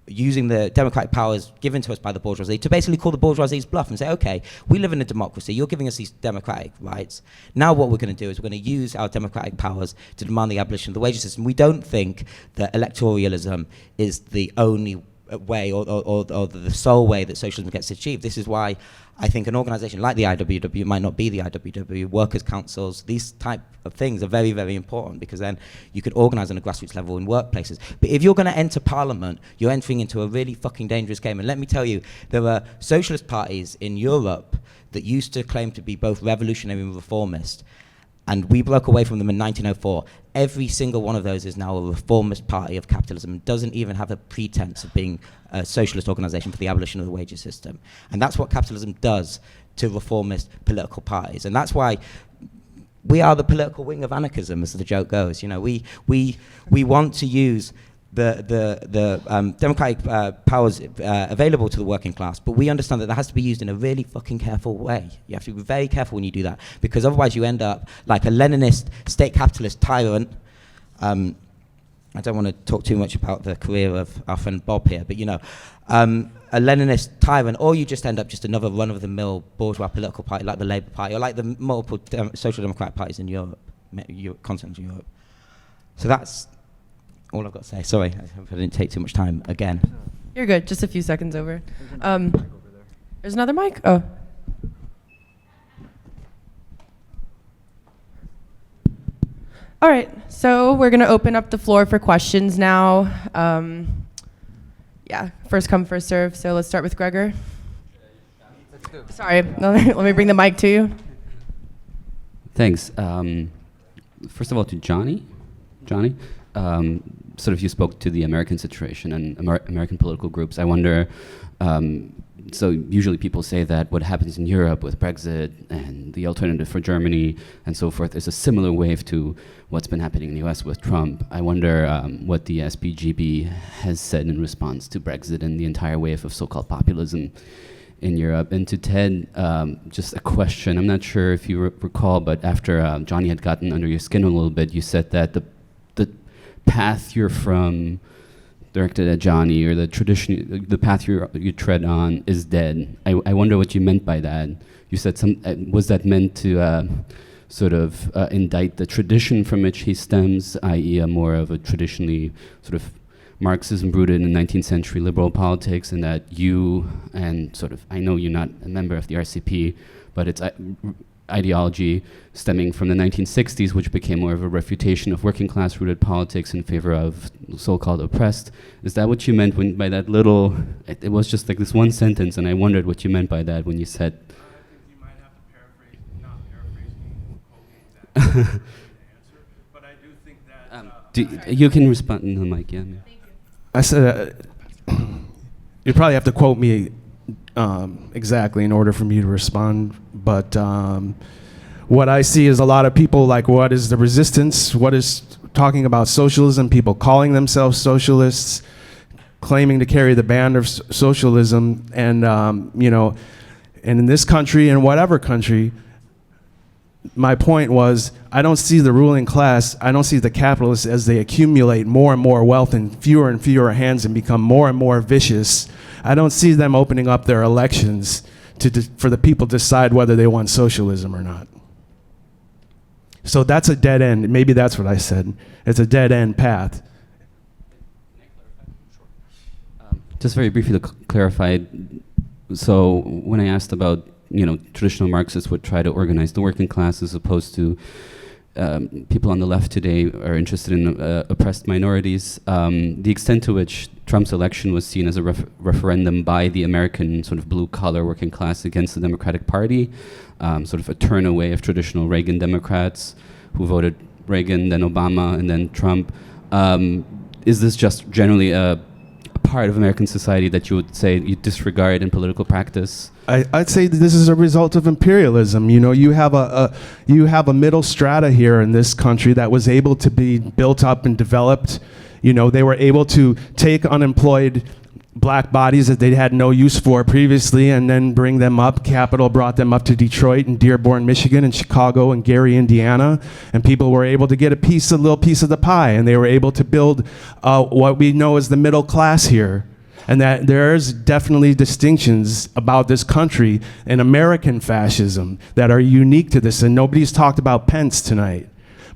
using the democratic powers given to us by the bourgeoisie to basically call the bourgeoisie's bluff and say, okay, we live in a democracy, you're giving us these democratic rights. Now what we're going to do is we're going to use our democratic powers to demand the abolition of the wages system. We don't think that electoralism is the only way or the sole way that socialism gets achieved. This is why I think an organization like the IWW might not be the IWW, workers' councils, these type of things are very, very important, because then you could organize on a grassroots level in workplaces. But if you're going to enter parliament, you're entering into a really fucking dangerous game. And let me tell you, there are socialist parties in Europe that used to claim to be both revolutionary and reformist, and we broke away from them in 1904. Every single one of those is now a reformist party of capitalism and doesn't even have a pretense of being a socialist organization for the abolition of the wages system. And that's what capitalism does to reformist political parties. And that's why we are the political wing of anarchism, as the joke goes. You know, we want to use the democratic powers available to the working class, but we understand that has to be used in a really fucking careful way. You have to be very careful when you do that, because otherwise you end up like a Leninist state capitalist tyrant. I don't want to talk too much about the career of our friend Bob here, but you know, a Leninist tyrant, or you just end up just another run-of-the-mill bourgeois political party like the Labour Party, or like the multiple social democratic parties in Europe, continental Europe. So that's all I've got to say. Sorry, I hope I didn't take too much time again. You're good. Just a few seconds over. There's another mic? Oh. All right. So we're going to open up the floor for questions now. Yeah, first come, first serve. So let's start with Gregor. Sorry, let me bring the mic to you. Thanks. First of all, to Johnny. Sort of you spoke to the American situation and American political groups. I wonder, so usually people say that what happens in Europe with Brexit and the alternative for Germany and so forth is a similar wave to what's been happening in the US with Trump. I wonder what the SPGB has said in response to Brexit and the entire wave of so-called populism in Europe. And to Ted, just a question. I'm not sure if you recall, but after Johnny had gotten under your skin a little bit, you said that the path you're from, directed at Johnny, or the tradition, the path you tread on is dead. I wonder what you meant by that. You said was that meant to sort of indict the tradition from which he stems, i.e. more of a traditionally sort of Marxism rooted in 19th century liberal politics, and that you and sort of, I know you're not a member of the RCP, but it's ideology stemming from the 1960s, which became more of a refutation of working class rooted politics in favor of so-called oppressed. Is that what you meant by that little, it was just like this one sentence, and I wondered what you meant by that when you said. I think you might have to paraphrase, not paraphrase me, quoting that answer, but I do think that... you can respond in the mic, yeah. I said, you probably have to quote me exactly in order for me to respond, but what I see is a lot of people like, what is the resistance? What is talking about socialism? People calling themselves socialists, claiming to carry the band of socialism, and you know, and in this country and whatever country, my point was, I don't see the ruling class, I don't see the capitalists as they accumulate more and more wealth in fewer and fewer hands and become more and more vicious. I don't see them opening up their elections for the people to decide whether they want socialism or not. So that's a dead end. Maybe that's what I said. It's a dead end path. Just very briefly to clarify, so when I asked about, you know, traditional Marxists would try to organize the working class as opposed to people on the left today are interested in oppressed minorities. The extent to which Trump's election was seen as a referendum by the American sort of blue-collar working class against the Democratic Party, sort of a turn away of traditional Reagan Democrats who voted Reagan, then Obama, and then Trump. Is this just generally a part of American society that you would say you disregard in political practice? I'd say that this is a result of imperialism. You know, you have a middle strata here in this country that was able to be built up and developed. You know, they were able to take unemployed black bodies that they had no use for previously and then bring them up. Capital brought them up to Detroit and Dearborn, Michigan, and Chicago and Gary, Indiana, and people were able to get a little piece of the pie, and they were able to build what we know as the middle class here. And that there's definitely distinctions about this country and American fascism that are unique to this, and nobody's talked about Pence tonight.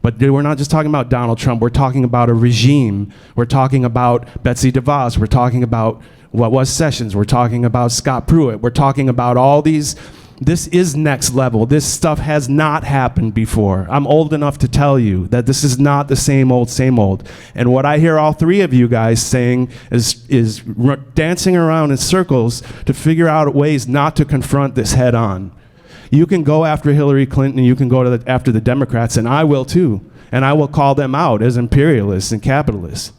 But we're not just talking about Donald Trump, we're talking about a regime. We're talking about Betsy DeVos, we're talking about what was Sessions. We're talking about Scott Pruitt. We're talking about all these. This is next level. This stuff has not happened before. I'm old enough to tell you that this is not the same old, same old. And what I hear all three of you guys saying is dancing around in circles to figure out ways not to confront this head on. You can go after Hillary Clinton, and you can go after the Democrats, and I will too. And I will call them out as imperialists and capitalists.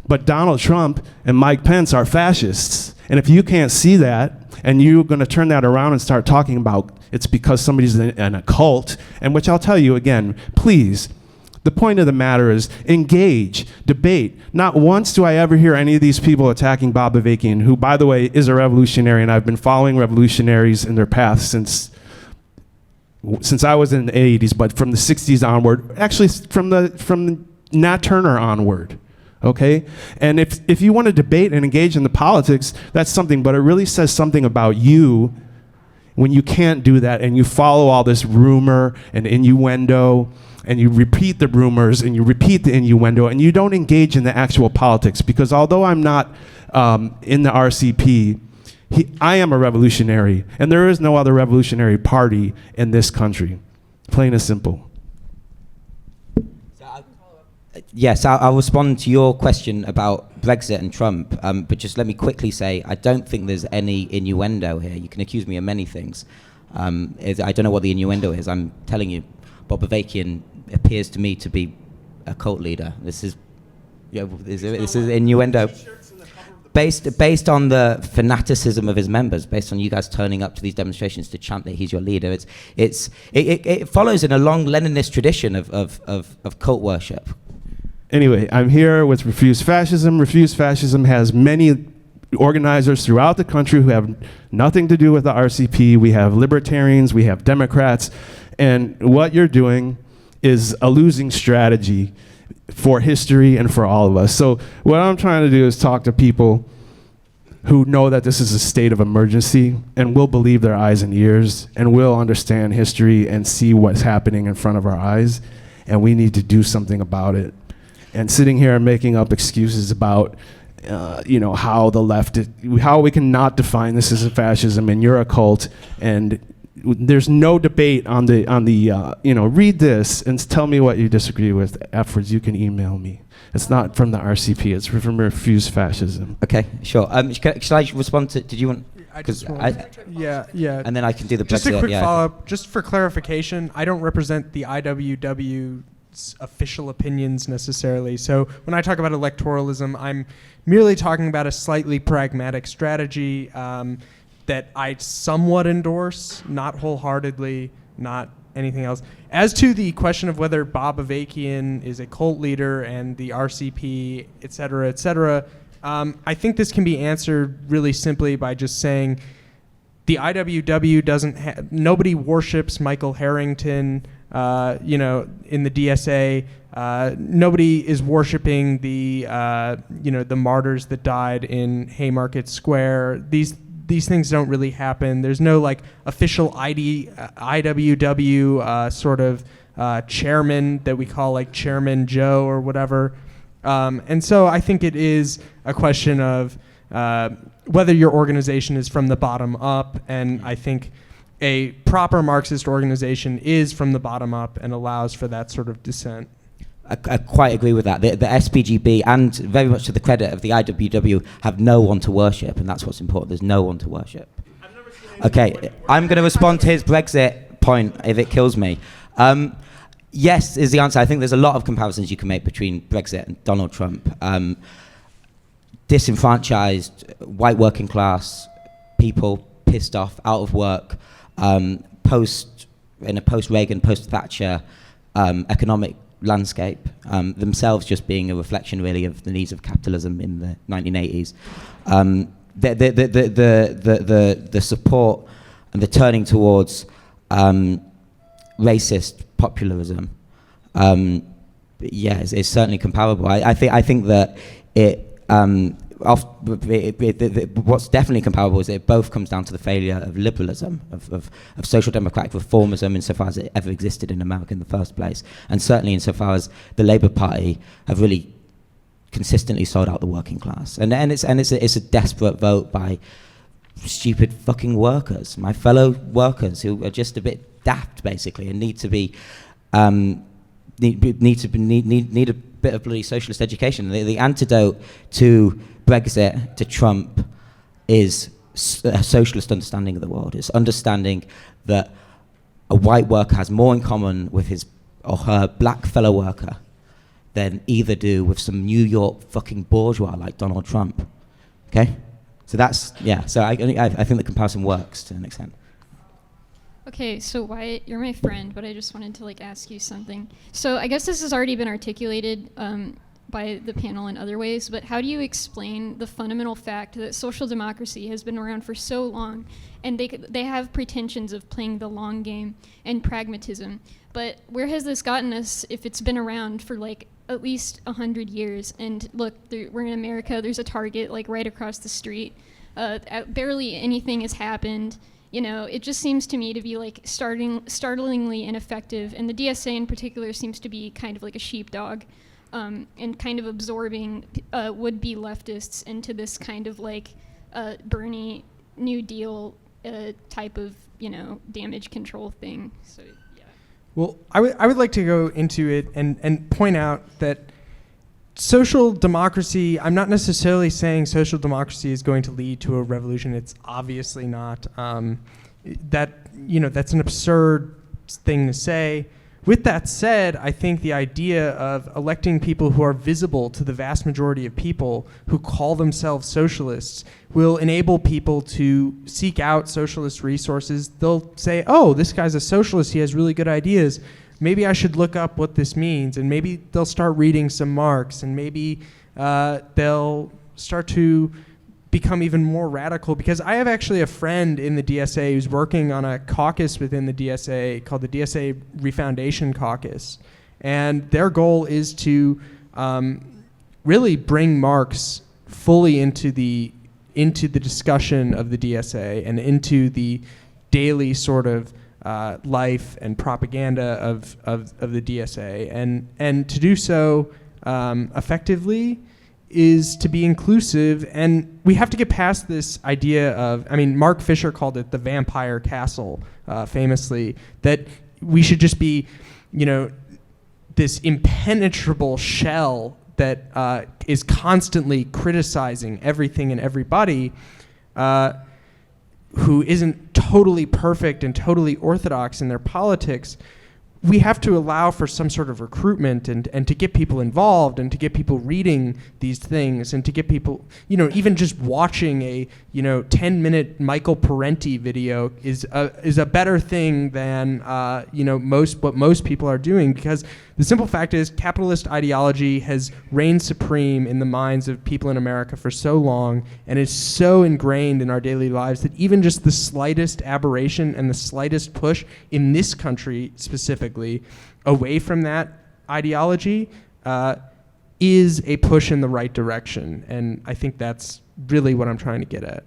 But Donald Trump and Mike Pence are fascists. And if you can't see that, and you're going to turn that around and start talking about it's because somebody's in a cult, and which I'll tell you again, please, the point of the matter is engage, debate. Not once do I ever hear any of these people attacking Bob Avakian, who, by the way, is a revolutionary, and I've been following revolutionaries in their path since I was in the 80s, but from the 60s onward, actually from Nat Turner onward. Okay? And if you want to debate and engage in the politics, that's something, but it really says something about you when you can't do that and you follow all this rumor and innuendo and you repeat the rumors and you repeat the innuendo and you don't engage in the actual politics. Because although I'm not in the RCP, I am a revolutionary, and there is no other revolutionary party in this country. Plain and simple. Yes, I'll respond to your question about Brexit and Trump, but just let me quickly say I don't think there's any innuendo here. You can accuse me of many things. I don't know what the innuendo is. I'm telling you, Bob Avakian appears to me to be a cult leader. This is innuendo. Based on the fanaticism of his members, based on you guys turning up to these demonstrations to chant that he's your leader, it follows in a long Leninist tradition of cult worship. Anyway, I'm here with Refuse Fascism. Refuse Fascism has many organizers throughout the country who have nothing to do with the RCP. We have libertarians, we have Democrats, and what you're doing is a losing strategy for history and for all of us. So what I'm trying to do is talk to people who know that this is a state of emergency and will believe their eyes and ears and will understand history and see what's happening in front of our eyes, and we need to do something about it. And sitting here and making up excuses about how the left, how we cannot define this as a fascism and you're a cult, and there's no debate on the read this and tell me what you disagree with. Afterwards, you can email me. It's not from the RCP. It's from Refuse Fascism. Okay, sure. Should I respond to? Did you want? Yeah. And then I can do the just a Brexit, quick follow-up, just for clarification. I don't represent the IWW's official opinions necessarily. So when I talk about electoralism, I'm merely talking about a slightly pragmatic strategy that I somewhat endorse, not wholeheartedly, not anything else. As to the question of whether Bob Avakian is a cult leader and the RCP, et cetera, I think this can be answered really simply by just saying the IWW nobody worships Michael Harrington, in the DSA. Nobody is worshiping the martyrs that died in Haymarket Square. These things don't really happen. There's no official IWW sort of chairman that we call Chairman Joe or whatever. And so I think it is a question of whether your organization is from the bottom up, and I think a proper Marxist organization is from the bottom up and allows for that sort of dissent. I quite agree with that. The SPGB, and very much to the credit of the IWW, have no one to worship, and that's what's important. There's no one to worship. Okay, I'm going to respond to his Brexit point if it kills me. Yes is the answer. I think there's a lot of comparisons you can make between Brexit and Donald Trump. Disenfranchised, white working class people, pissed off, out of work, in a post-Reagan, post-Thatcher economic landscape, themselves just being a reflection really of the needs of capitalism in the 1980s. The support and the turning towards racist populism, is certainly comparable. I think that what's definitely comparable is that it both comes down to the failure of liberalism, of social democratic reformism insofar as it ever existed in America in the first place, and certainly insofar as the Labour Party have really consistently sold out the working class. And it's a desperate vote by stupid fucking workers, my fellow workers who are just a bit daft basically and need to be need a bit of bloody socialist education. The antidote to Brexit, to Trump, is a socialist understanding of the world. It's understanding that a white worker has more in common with his or her black fellow worker than either do with some New York fucking bourgeois like Donald Trump. Okay? So that's, yeah, so I think the comparison works to an extent. Okay, so Wyatt, you're my friend, but I just wanted to ask you something. So I guess this has already been articulated by the panel in other ways, but how do you explain the fundamental fact that social democracy has been around for so long, and they have pretensions of playing the long game and pragmatism, but where has this gotten us if it's been around for at least 100 years? And look, we're in America, there's a Target right across the street. Barely anything has happened. It just seems to me to be startlingly ineffective, and the DSA in particular seems to be kind of like a sheepdog, and kind of absorbing would-be leftists into this kind of Bernie New Deal type of damage control thing. So yeah. Well, I would like to go into it and point out that social democracy, I'm not necessarily saying social democracy is going to lead to a revolution. It's obviously not. That's an absurd thing to say. With that said, I think the idea of electing people who are visible to the vast majority of people who call themselves socialists will enable people to seek out socialist resources. They'll say, oh, this guy's a socialist, he has really good ideas. Maybe I should look up what this means, and maybe they'll start reading some Marx, and maybe they'll start to become even more radical, because I have actually a friend in the DSA who's working on a caucus within the DSA called the Dsa Refoundation Caucus, and their goal is to really bring Marx fully into the discussion of the DSA and into the daily sort of life and propaganda of the DSA, and to do so effectively is to be inclusive. And we have to get past this idea of, Mark Fisher called it the vampire castle, famously, that we should just be, this impenetrable shell that is constantly criticizing everything and everybody, who isn't totally perfect and totally orthodox in their politics. We have to allow for some sort of recruitment and to get people involved and to get people reading these things and to get people, even just watching a 10-minute Michael Parenti video is a better thing than what most people are doing, because the simple fact is capitalist ideology has reigned supreme in the minds of people in America for so long and is so ingrained in our daily lives that even just the slightest aberration and the slightest push in this country specifically away from that ideology is a push in the right direction. And I think that's really what I'm trying to get at.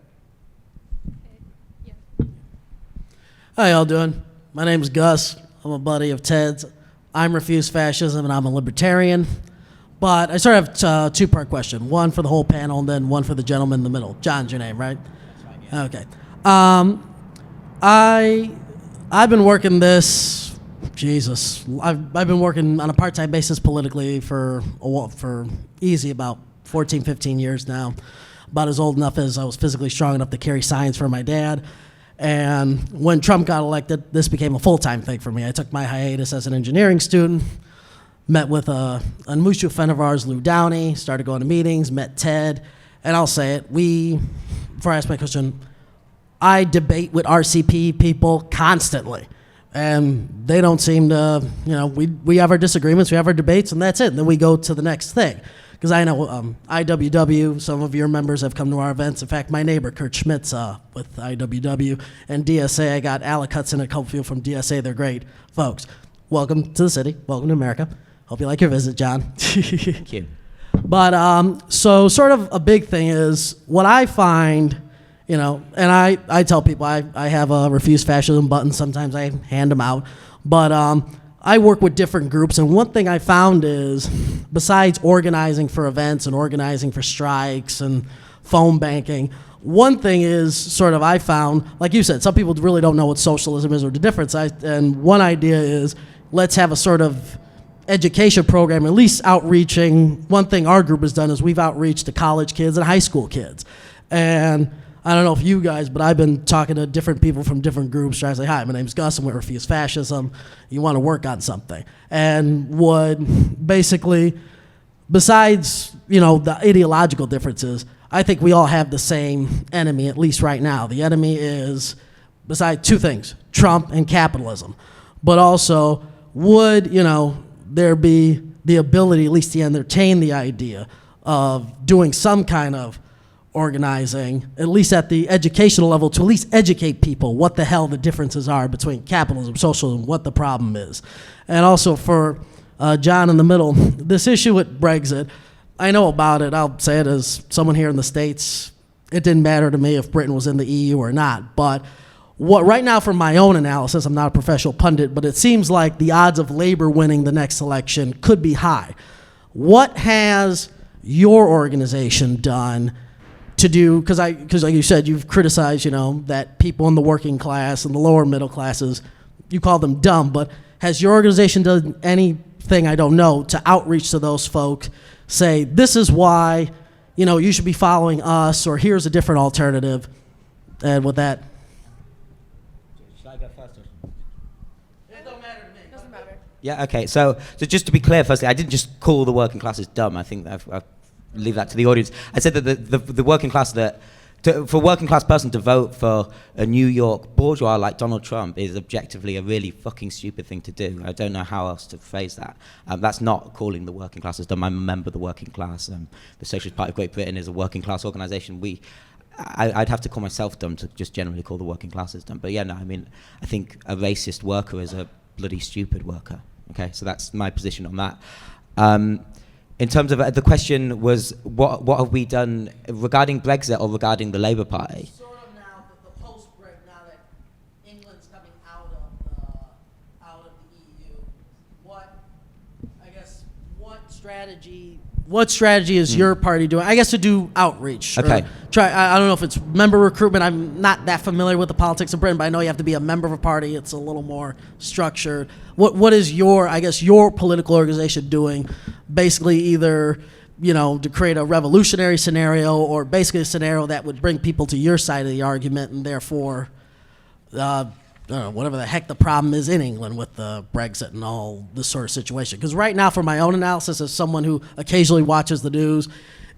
How y'all doing? My name's Gus. I'm a buddy of Ted's. I'm ResistFascism and I'm a libertarian. But I sort of have a two-part question. One for the whole panel and then one for the gentleman in the middle. John's your name, right? Okay. I've been working this, Jesus, I've been working on a part-time basis politically for easy about 14, 15 years now. About as old enough as I was physically strong enough to carry signs for my dad. And when Trump got elected, this became a full-time thing for me. I took my hiatus as an engineering student, met with a mutual friend of ours, Lou Downey, started going to meetings, met Ted, and I'll say it, before I ask my question, I debate with RCP people constantly, and they don't seem to, we have our disagreements, we have our debates, and that's it, and then we go to the next thing. Because I know IWW, some of your members have come to our events. In fact, my neighbor, Kurt Schmidt's with IWW. And DSA, I got Alec Hudson and a couple people from DSA. They're great folks. Welcome to the city. Welcome to America. Hope you like your visit, John. Thank you. But so sort of a big thing is what I find, and I tell people I have a Refuse Fascism button. Sometimes I hand them out. But I work with different groups, and one thing I found is, besides organizing for events and organizing for strikes and phone banking, one thing is sort of I found, like you said, some people really don't know what socialism is or the difference. And one idea is, let's have a sort of education program, at least outreaching. One thing our group has done is we've outreached to college kids and high school kids. And I don't know if you guys, but I've been talking to different people from different groups trying to say, hi, my name's Gus, and we refuse fascism. You want to work on something. And would basically, besides, the ideological differences, I think we all have the same enemy, at least right now. The enemy is, besides two things, Trump and capitalism. But also, would, there be the ability, at least to entertain the idea of doing some kind of organizing, at least at the educational level, to at least educate people what the hell the differences are between capitalism, socialism, what the problem is. And also for John in the middle, this issue with Brexit, I know about it. I'll say it as someone here in the States. It didn't matter to me if Britain was in the EU or not. But what right now, from my own analysis, I'm not a professional pundit, but it seems like the odds of Labour winning the next election could be high. What has your organization done to do, because like you said, you've criticized, that people in the working class and the lower middle classes, you call them dumb, but has your organization done anything, I don't know, to outreach to those folks, say, this is why, you should be following us, or here's a different alternative? And with that. Should I go first? It don't matter to me. Doesn't matter. Yeah, okay. So just to be clear, firstly, I didn't just call the working classes dumb. I think I've leave that to the audience. I said that the working class, for a working class person to vote for a New York bourgeois like Donald Trump is objectively a really fucking stupid thing to do. I don't know how else to phrase that. That's not calling the working class as dumb. I'm a member of the working class. The Socialist Party of Great Britain is a working class organisation. I'd have to call myself dumb to just generally call the working classes dumb. But yeah, no, I think a racist worker is a bloody stupid worker. Okay, so that's my position on that. In terms of the question was, what have we done regarding Brexit or regarding the Labour Party? Sort of now, the post-Brexit, now that England's coming out of the EU, what strategy is your party doing? I guess to do outreach. Okay. I don't know if it's member recruitment. I'm not that familiar with the politics of Britain, but I know you have to be a member of a party. It's a little more structured. What is your political organization doing? Basically, either to create a revolutionary scenario, or basically a scenario that would bring people to your side of the argument, and therefore, whatever the heck the problem is in England with the Brexit and all this sort of situation. Because right now, from my own analysis, as someone who occasionally watches the news,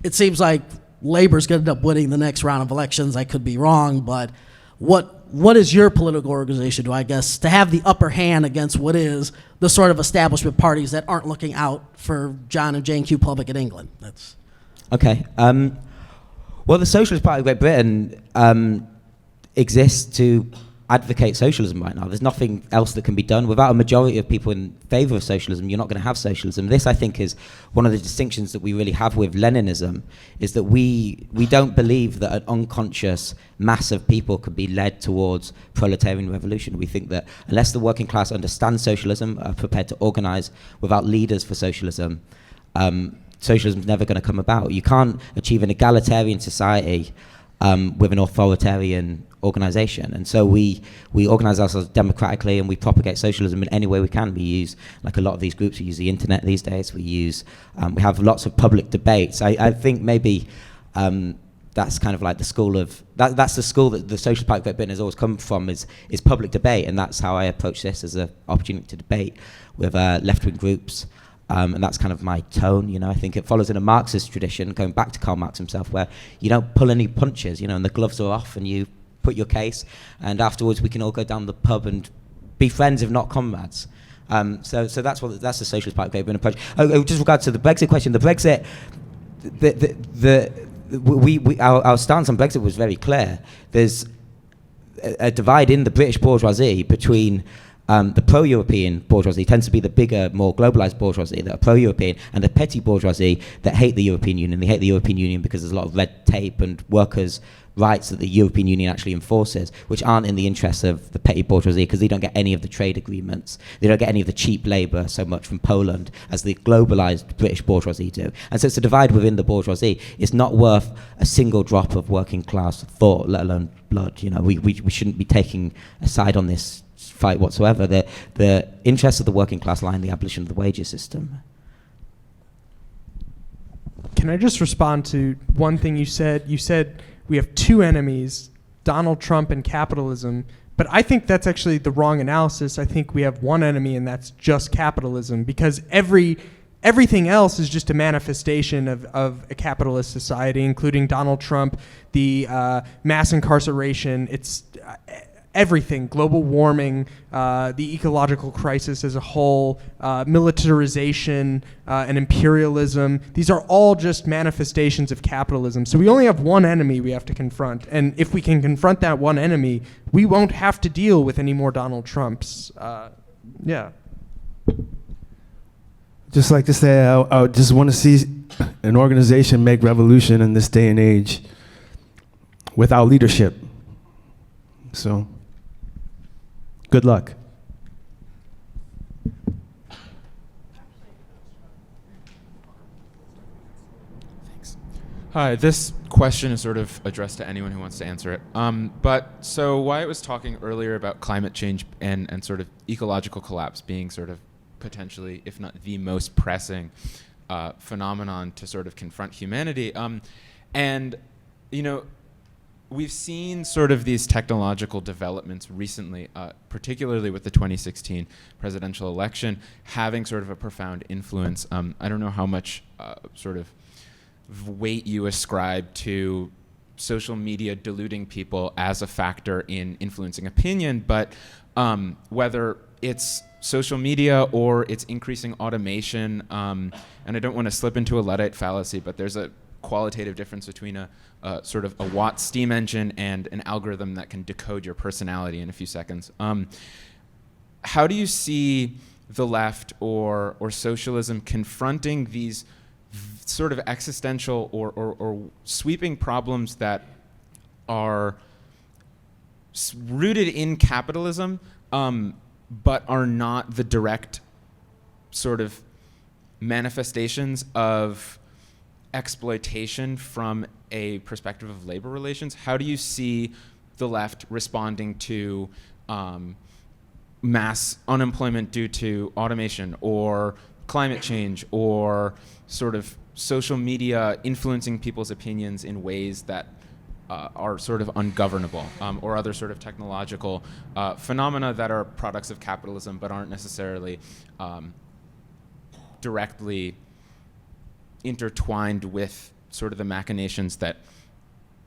it seems like Labour's going to end up winning the next round of elections. I could be wrong, but what is your political organization do, I guess, to have the upper hand against what is the sort of establishment parties that aren't looking out for John and Jane Q. Public in England? That's okay. Well, the Socialist Party of Great Britain exists to advocate socialism right now. There's nothing else that can be done. Without a majority of people in favour of socialism, you're not going to have socialism. This, I think, is one of the distinctions that we really have with Leninism, is that we don't believe that an unconscious mass of people could be led towards proletarian revolution. We think that unless the working class understands socialism, are prepared to organise without leaders for socialism, socialism's never going to come about. You can't achieve an egalitarian society with an authoritarian organisation, and so we organise ourselves democratically, and we propagate socialism in any way we can. We use, like a lot of these groups, we use the internet these days. We have lots of public debates. I think maybe that's kind of like the school of that's the school that the Socialist Party of Great Britain has always come from, is public debate, and that's how I approach this, as an opportunity to debate with left-wing groups. And that's kind of my tone, I think it follows in a Marxist tradition, going back to Karl Marx himself, where you don't pull any punches, and the gloves are off, and you put your case, and afterwards we can all go down the pub and be friends, if not comrades. So that's the Socialist Party of Great Britain approach. Just regards to the Brexit question, the Brexit, our stance on Brexit was very clear. There's a divide in the British bourgeoisie between The pro-European bourgeoisie tends to be the bigger, more globalized bourgeoisie that are pro-European, and the petty bourgeoisie that hate the European Union. They hate the European Union because there's a lot of red tape and workers' rights that the European Union actually enforces, which aren't in the interests of the petty bourgeoisie because they don't get any of the trade agreements. They don't get any of the cheap labor so much from Poland as the globalized British bourgeoisie do. And so it's a divide within the bourgeoisie. It's not worth a single drop of working class thought, let alone blood. You know, we shouldn't be taking a side on this fight whatsoever. The interests of the working class lie in the abolition of the wages system. Can I just respond to one thing you said? You said we have two enemies, Donald Trump and capitalism. But I think that's actually the wrong analysis. I think we have one enemy, and that's just capitalism, because everything else is just a manifestation of a capitalist society, including Donald Trump, the mass incarceration. It's everything, global warming, the ecological crisis as a whole, militarization, and imperialism. These are all just manifestations of capitalism. So we only have one enemy we have to confront. And if we can confront that one enemy, we won't have to deal with any more Donald Trumps. Yeah. Just like to say, I just want to see an organization make revolution in this day and age without leadership. So, good luck. Thanks. Hi, this question is sort of addressed to anyone who wants to answer it. So Wyatt was talking earlier about climate change and sort of ecological collapse being sort of potentially, if not the most pressing phenomenon to sort of confront humanity. And, you know, we've seen sort of these technological developments recently, particularly with the 2016 presidential election, having sort of a profound influence. I don't know how much sort of weight you ascribe to social media diluting people as a factor in influencing opinion, but whether it's social media or it's increasing automation, and I don't want to slip into a Luddite fallacy, but there's a qualitative difference between a sort of a Watt steam engine and an algorithm that can decode your personality in a few seconds. How do you see the left or socialism confronting these sort of existential or sweeping problems that are rooted in capitalism, but are not the direct sort of manifestations of exploitation from a perspective of labor relations? How do you see the left responding to mass unemployment due to automation or climate change or sort of social media influencing people's opinions in ways that are sort of ungovernable, or other sort of technological phenomena that are products of capitalism but aren't necessarily directly intertwined with sort of the machinations that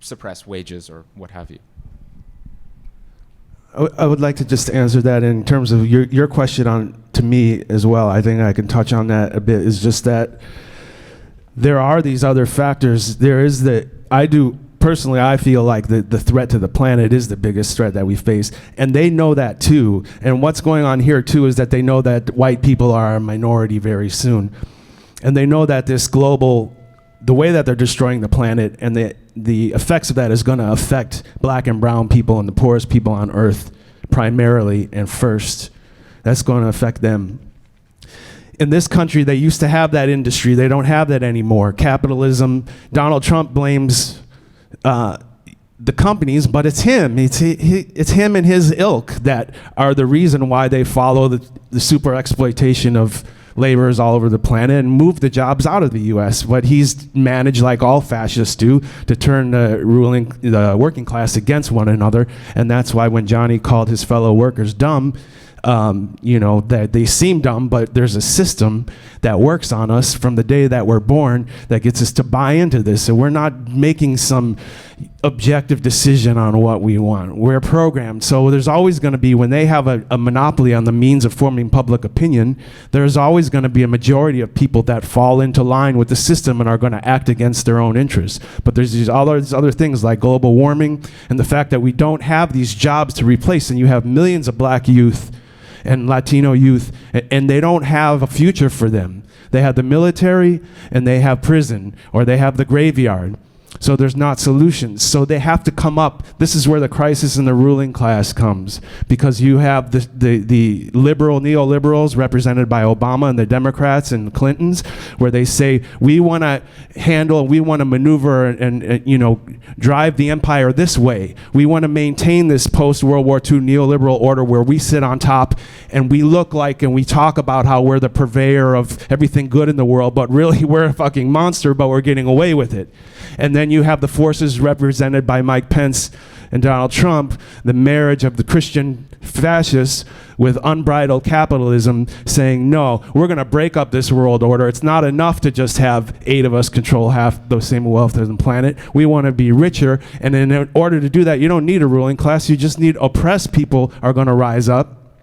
suppress wages or what have you? I would like to just answer that in terms of your question on to me as well. I think I can touch on that a bit. Is just that there are these other factors. There is personally, I feel like the threat to the planet is the biggest threat that we face. And they know that too. And what's going on here too is that they know that white people are a minority very soon. And they know that the way that they're destroying the planet and the effects of that is going to affect black and brown people and the poorest people on earth primarily and first. That's going to affect them. In this country, they used to have that industry. They don't have that anymore. Capitalism. Donald Trump blames the companies, but it's him. It's him and his ilk that are the reason why they follow the super exploitation of laborers all over the planet and move the jobs out of the U.S. But he's managed, like all fascists do, to turn the working class against one another. And that's why when Johnny called his fellow workers dumb, that they seem dumb, but there's a system that works on us from the day that we're born that gets us to buy into this. So we're not making some objective decision on what we want. We're programmed. So there's always going to be, when they have a monopoly on the means of forming public opinion, there's always going to be a majority of people that fall into line with the system and are going to act against their own interests. But there's these other things like global warming and the fact that we don't have these jobs to replace, and you have millions of black youth and Latino youth, and they don't have a future for them. They have the military, and they have prison, or they have the graveyard. So there's not solutions. So they have to come up. This is where the crisis in the ruling class comes, because you have the liberal neoliberals represented by Obama and the Democrats and Clintons, where they say we want to handle, we want to maneuver and you know, drive the empire this way. We want to maintain this post-World War II neoliberal order where we sit on top and we look like and we talk about how we're the purveyor of everything good in the world, but really we're a fucking monster, but we're getting away with it. And then you have the forces represented by Mike Pence and Donald Trump, the marriage of the Christian fascists with unbridled capitalism, saying, no, we're going to break up this world order. It's not enough to just have 8 of us control half the same wealth as the planet. We want to be richer. And in order to do that, you don't need a ruling class. You just need oppressed people are going to rise up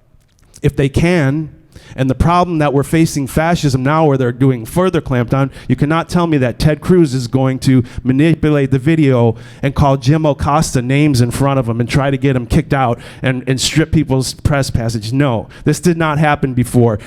if they can. And the problem that we're facing fascism now, where they're doing further clampdown, you cannot tell me that Ted Cruz is going to manipulate the video and call Jim Acosta names in front of him and try to get him kicked out and strip people's press passage. No, this did not happen before.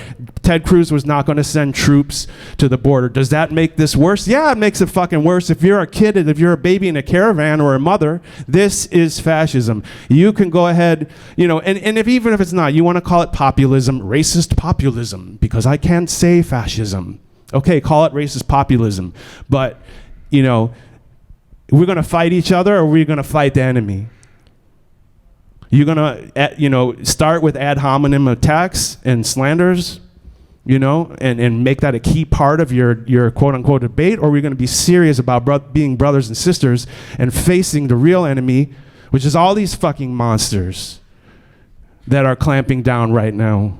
Ted Cruz was not going to send troops to the border. Does that make this worse? Yeah, it makes it fucking worse. If you're a kid, if you're a baby in a caravan or a mother, this is fascism. You can go ahead, you know, and if even if it's not, you want to call it populism, racist populism, because I can't say fascism. Okay, call it racist populism. But, you know, we're going to fight each other, or we're going to fight the enemy. You're going to, you know, start with ad hominem attacks and slanders, you know, and make that a key part of your quote-unquote debate, or we're going to be serious about being brothers and sisters and facing the real enemy, which is all these fucking monsters that are clamping down right now.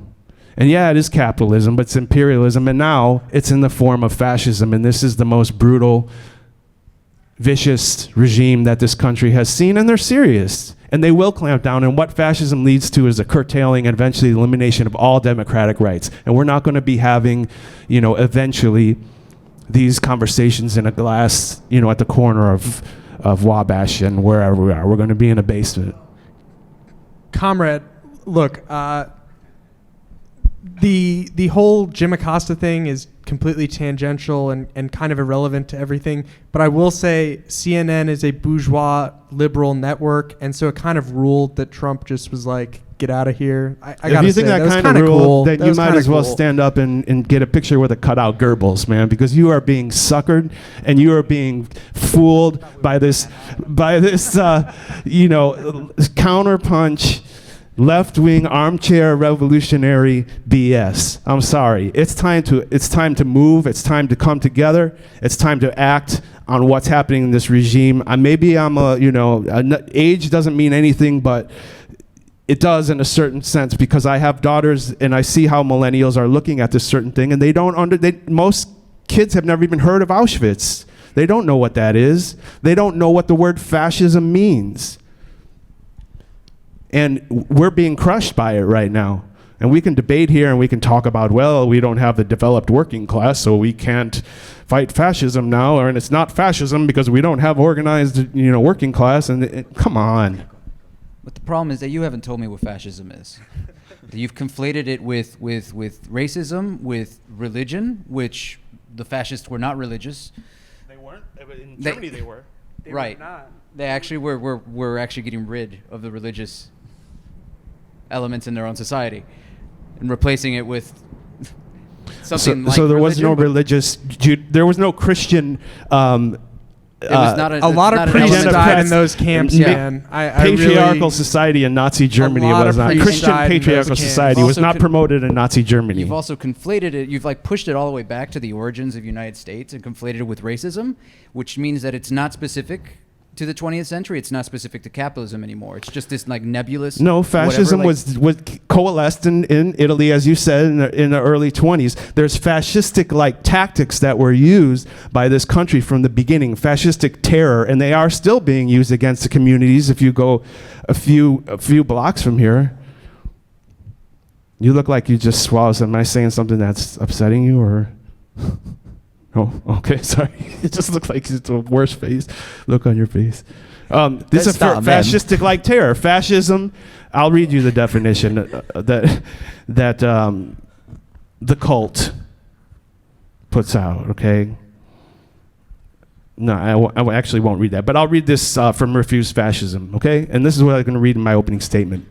And yeah, it is capitalism, but it's imperialism, and now it's in the form of fascism, and this is the most brutal, vicious regime that this country has seen, and they're serious. And they will clamp down, and what fascism leads to is a curtailing and eventually the elimination of all democratic rights. And we're not going to be having, you know, eventually these conversations in a glass, you know, at the corner of Wabash and wherever we are. We're going to be in a basement. Comrade, look, the whole Jim Acosta thing is completely tangential and kind of irrelevant to everything. But I will say CNN is a bourgeois liberal network, and so it kind of ruled that Trump just was like, get out of here. I if you think that kind of ruled, cool. then you might as well stand up and get a picture with a cutout Goebbels, man, because you are being suckered and you are being fooled by this you know, counterpunch, left-wing armchair revolutionary BS. I'm sorry. It's time to move. It's time to come together. It's time to act on what's happening in this regime. Maybe I'm age doesn't mean anything, but it does in a certain sense, because I have daughters and I see how millennials are looking at this certain thing, and most kids have never even heard of Auschwitz. They don't know what that is. They don't know what the word fascism means. And we're being crushed by it right now. And we can debate here and we can talk about, well, we don't have the developed working class, so we can't fight fascism now, and it's not fascism because we don't have organized, you know, working class. And come on. But the problem is that you haven't told me what fascism is. You've conflated it with racism, with religion, which the fascists were not religious. They weren't? In Germany they were. They right. were not. They actually were actually getting rid of the religious elements in their own society and replacing it with something like so there was no religion, there was no Christian it was not a lot of priests died in those camps, man. Patriarchal society in Nazi Germany was not. Christian patriarchal society was not promoted in Nazi Germany. You've also conflated it. You've like pushed it all the way back to the origins of the United States and conflated it with racism, which means that it's not specific to the 20th century. It's not specific to capitalism anymore. It's just this like nebulous. No, fascism was coalesced in Italy, as you said, in the early 20s. There's fascistic like tactics that were used by this country from the beginning, fascistic terror, and they are still being used against the communities. If you go a few blocks from here, you look like you just swallowed something. Am I saying something that's upsetting you, or? Oh, okay, sorry. It just looked like it's the worst look on your face. This is start a on them. fascistic-like terror. Fascism. I'll read you the definition that the cult puts out. Okay. No, I actually won't read that, but I'll read this from Refuse Fascism. Okay, and this is what I'm going to read in my opening statement.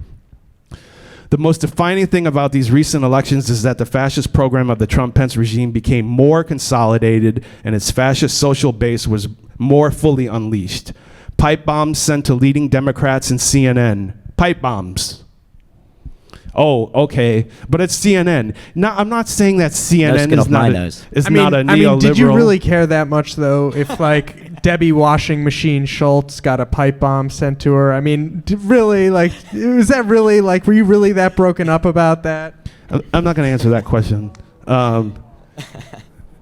The most defining thing about these recent elections is that the fascist program of the Trump-Pence regime became more consolidated and its fascist social base was more fully unleashed. Pipe bombs sent to leading Democrats and CNN. Pipe bombs. Oh, okay, but it's CNN. No, I'm not saying that CNN is not a neoliberal. Did you really care that much though? If like Debbie Washing Machine Schultz got a pipe bomb sent to her, I mean, really, like, was that really like? Were you really that broken up about that? I'm not going to answer that question. A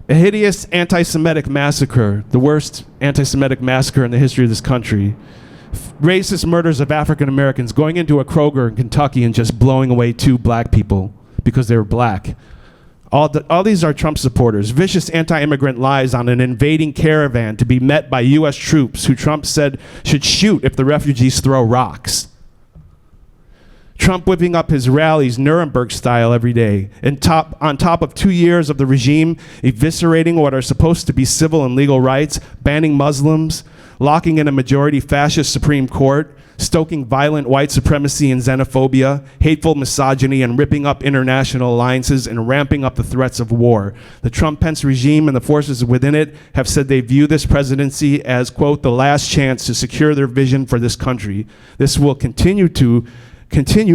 hideous anti-Semitic massacre, the worst anti-Semitic massacre in the history of this country. Racist murders of African Americans, going into a Kroger in Kentucky and just blowing away 2 black people because they were black. All these are Trump supporters. Vicious anti-immigrant lies on an invading caravan to be met by U.S. troops who Trump said should shoot if the refugees throw rocks. Trump whipping up his rallies Nuremberg style every day, and on top of 2 years of the regime eviscerating what are supposed to be civil and legal rights, banning Muslims, locking in a majority fascist Supreme Court, stoking violent white supremacy and xenophobia, hateful misogyny, and ripping up international alliances and ramping up the threats of war. The Trump-Pence regime and the forces within it have said they view this presidency as, quote, the last chance to secure their vision for this country. This will continue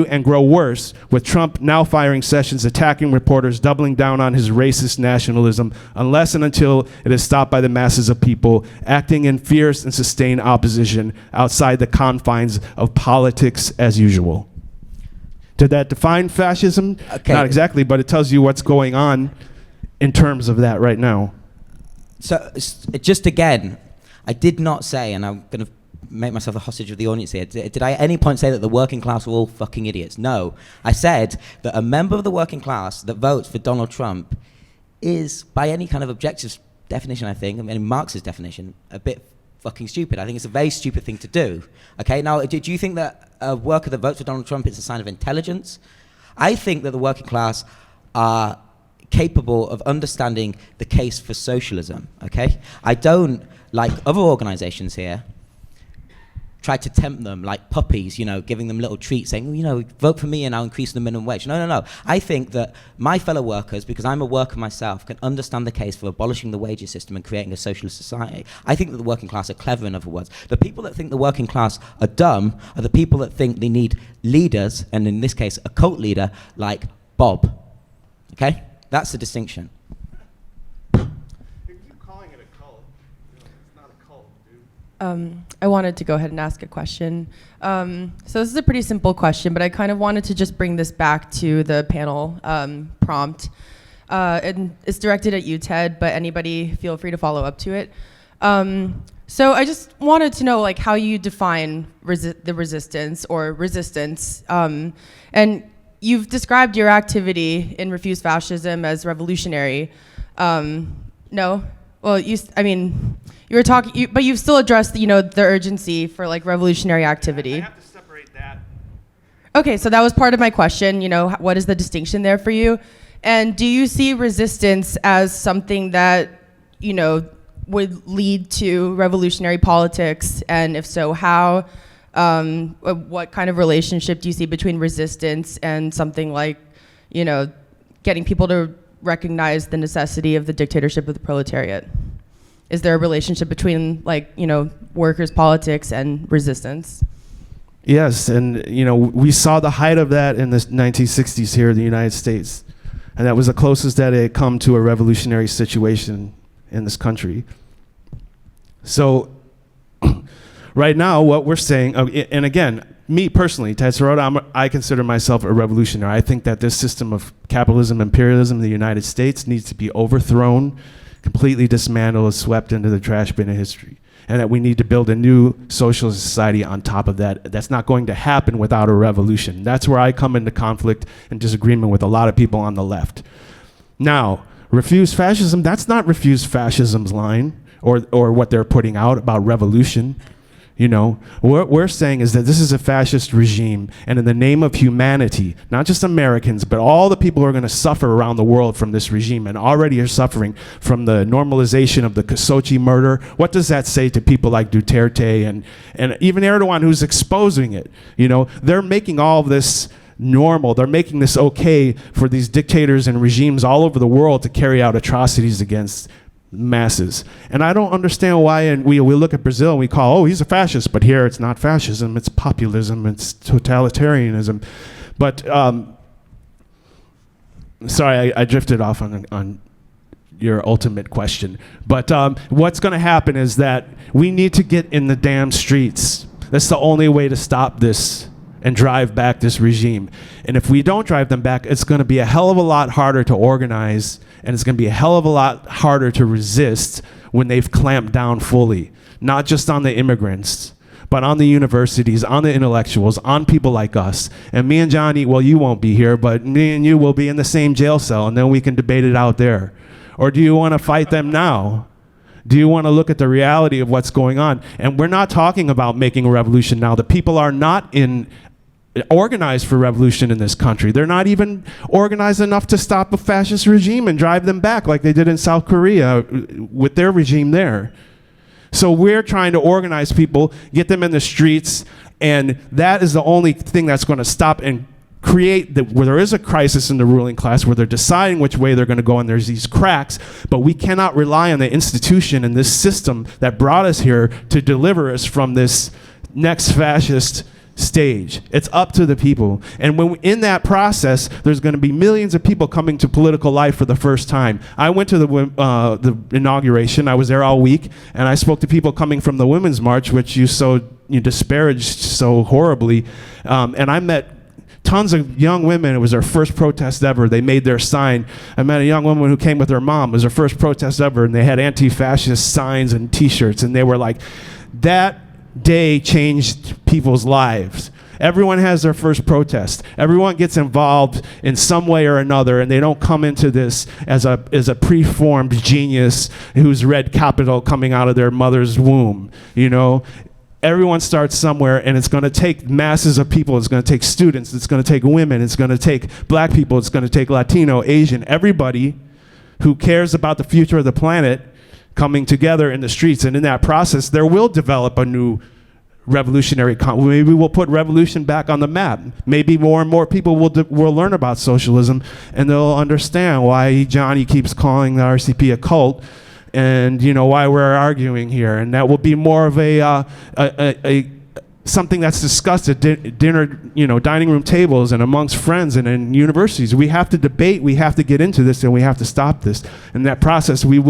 and grow worse, with Trump now firing sessions, attacking reporters, doubling down on his racist nationalism, unless and until it is stopped by the masses of people, acting in fierce and sustained opposition outside the confines of politics as usual. Did that define fascism? Okay. Not exactly, but it tells you what's going on in terms of that right now. So, just again, I did not say, and I'm going to make myself a hostage of the audience here. Did I at any point say that the working class were all fucking idiots? No. I said that a member of the working class that votes for Donald Trump is, by any kind of objective definition, I think, I mean, Marx's definition, a bit fucking stupid. I think it's a very stupid thing to do. Okay, now, do you think that a worker that votes for Donald Trump is a sign of intelligence? I think that the working class are capable of understanding the case for socialism, okay? I don't, like other organizations here, try to tempt them like puppies, you know, giving them little treats, saying, you know, vote for me and I'll increase the minimum wage. No. I think that my fellow workers, because I'm a worker myself, can understand the case for abolishing the wages system and creating a socialist society. I think that the working class are clever, in other words. The people that think the working class are dumb are the people that think they need leaders, and in this case, a cult leader like Bob. Okay? That's the distinction. I wanted to go ahead and ask a question. So this is a pretty simple question, but I kind of wanted to just bring this back to the panel prompt. And it's directed at you, Ted, but anybody feel free to follow up to it. So I just wanted to know, like, how you define the resistance or resistance. And you've described your activity in Refuse Fascism as revolutionary. No? Well, you were talking, but you've still addressed, the urgency for like revolutionary activity. I have to separate that. Okay, so that was part of my question. What is the distinction there for you? And do you see resistance as something that, would lead to revolutionary politics? And if so, how? What kind of relationship do you see between resistance and something like, getting people to recognize the necessity of the dictatorship of the proletariat? Is there a relationship between, workers' politics and resistance? Yes, and we saw the height of that in the 1960s here in the United States, and that was the closest that it had come to a revolutionary situation in this country. So right now, what we're saying, and again, me personally, Sirota, I consider myself a revolutionary. I think that this system of capitalism, imperialism in the United States needs to be overthrown, completely dismantled, swept into the trash bin of history, and that we need to build a new socialist society on top of that. That's not going to happen without a revolution. That's where I come into conflict and disagreement with a lot of people on the left. Now, Refuse Fascism, that's not Refuse Fascism's line or what they're putting out about revolution. You know, what we're saying is that this is a fascist regime, and in the name of humanity, not just Americans, but all the people who are going to suffer around the world from this regime and already are suffering from the normalization of the Khashoggi murder. What does that say to people like Duterte and even Erdogan, who's exposing it? You know, they're making all of this normal. They're making this okay for these dictators and regimes all over the world to carry out atrocities against masses. And I don't understand why, and we look at Brazil and we call, oh, he's a fascist, but here it's not fascism, it's populism, it's totalitarianism. But, sorry, I drifted off on your ultimate question. But what's gonna happen is that we need to get in the damn streets. That's the only way to stop this and drive back this regime. And if we don't drive them back, it's gonna be a hell of a lot harder to organize, and it's gonna be a hell of a lot harder to resist when they've clamped down fully, not just on the immigrants, but on the universities, on the intellectuals, on people like us. And me and Johnny, well, you won't be here, but me and you will be in the same jail cell, and then we can debate it out there. Or do you wanna fight them now? Do you want to look at the reality of what's going on? And we're not talking about making a revolution now. The people are not organized for revolution in this country. They're not even organized enough to stop a fascist regime and drive them back like they did in South Korea with their regime there. So we're trying to organize people, get them in the streets, and that is the only thing that's going to stop and create where there is a crisis in the ruling class, where they're deciding which way they're going to go, and there's these cracks, but we cannot rely on the institution and this system that brought us here to deliver us from this next fascist stage. It's up to the people. And when in that process, there's going to be millions of people coming to political life for the first time. I went to the inauguration. I was there all week, and I spoke to people coming from the Women's March, which you disparaged so horribly, and I met tons of young women. It was their first protest ever. They made their sign. I met a young woman who came with her mom. It was her first protest ever, and they had anti-fascist signs and T-shirts, and they were like, that day changed people's lives. Everyone has their first protest. Everyone gets involved in some way or another, and they don't come into this as a preformed genius who's read Capital coming out of their mother's womb, you know? Everyone starts somewhere, and it's going to take masses of people. It's going to take students. It's going to take women. It's going to take black people. It's going to take Latino, Asian, everybody who cares about the future of the planet coming together in the streets. And in that process, there will develop a new revolutionary maybe we'll put revolution back on the map. Maybe more and more people will learn about socialism, and they'll understand why Johnny keeps calling the RCP a cult, and you know why we're arguing here. And that will be more of a something that's discussed at dinner, dining room tables and amongst friends and in universities. We have to debate, we have to get into this, and we have to stop this. In that process, we will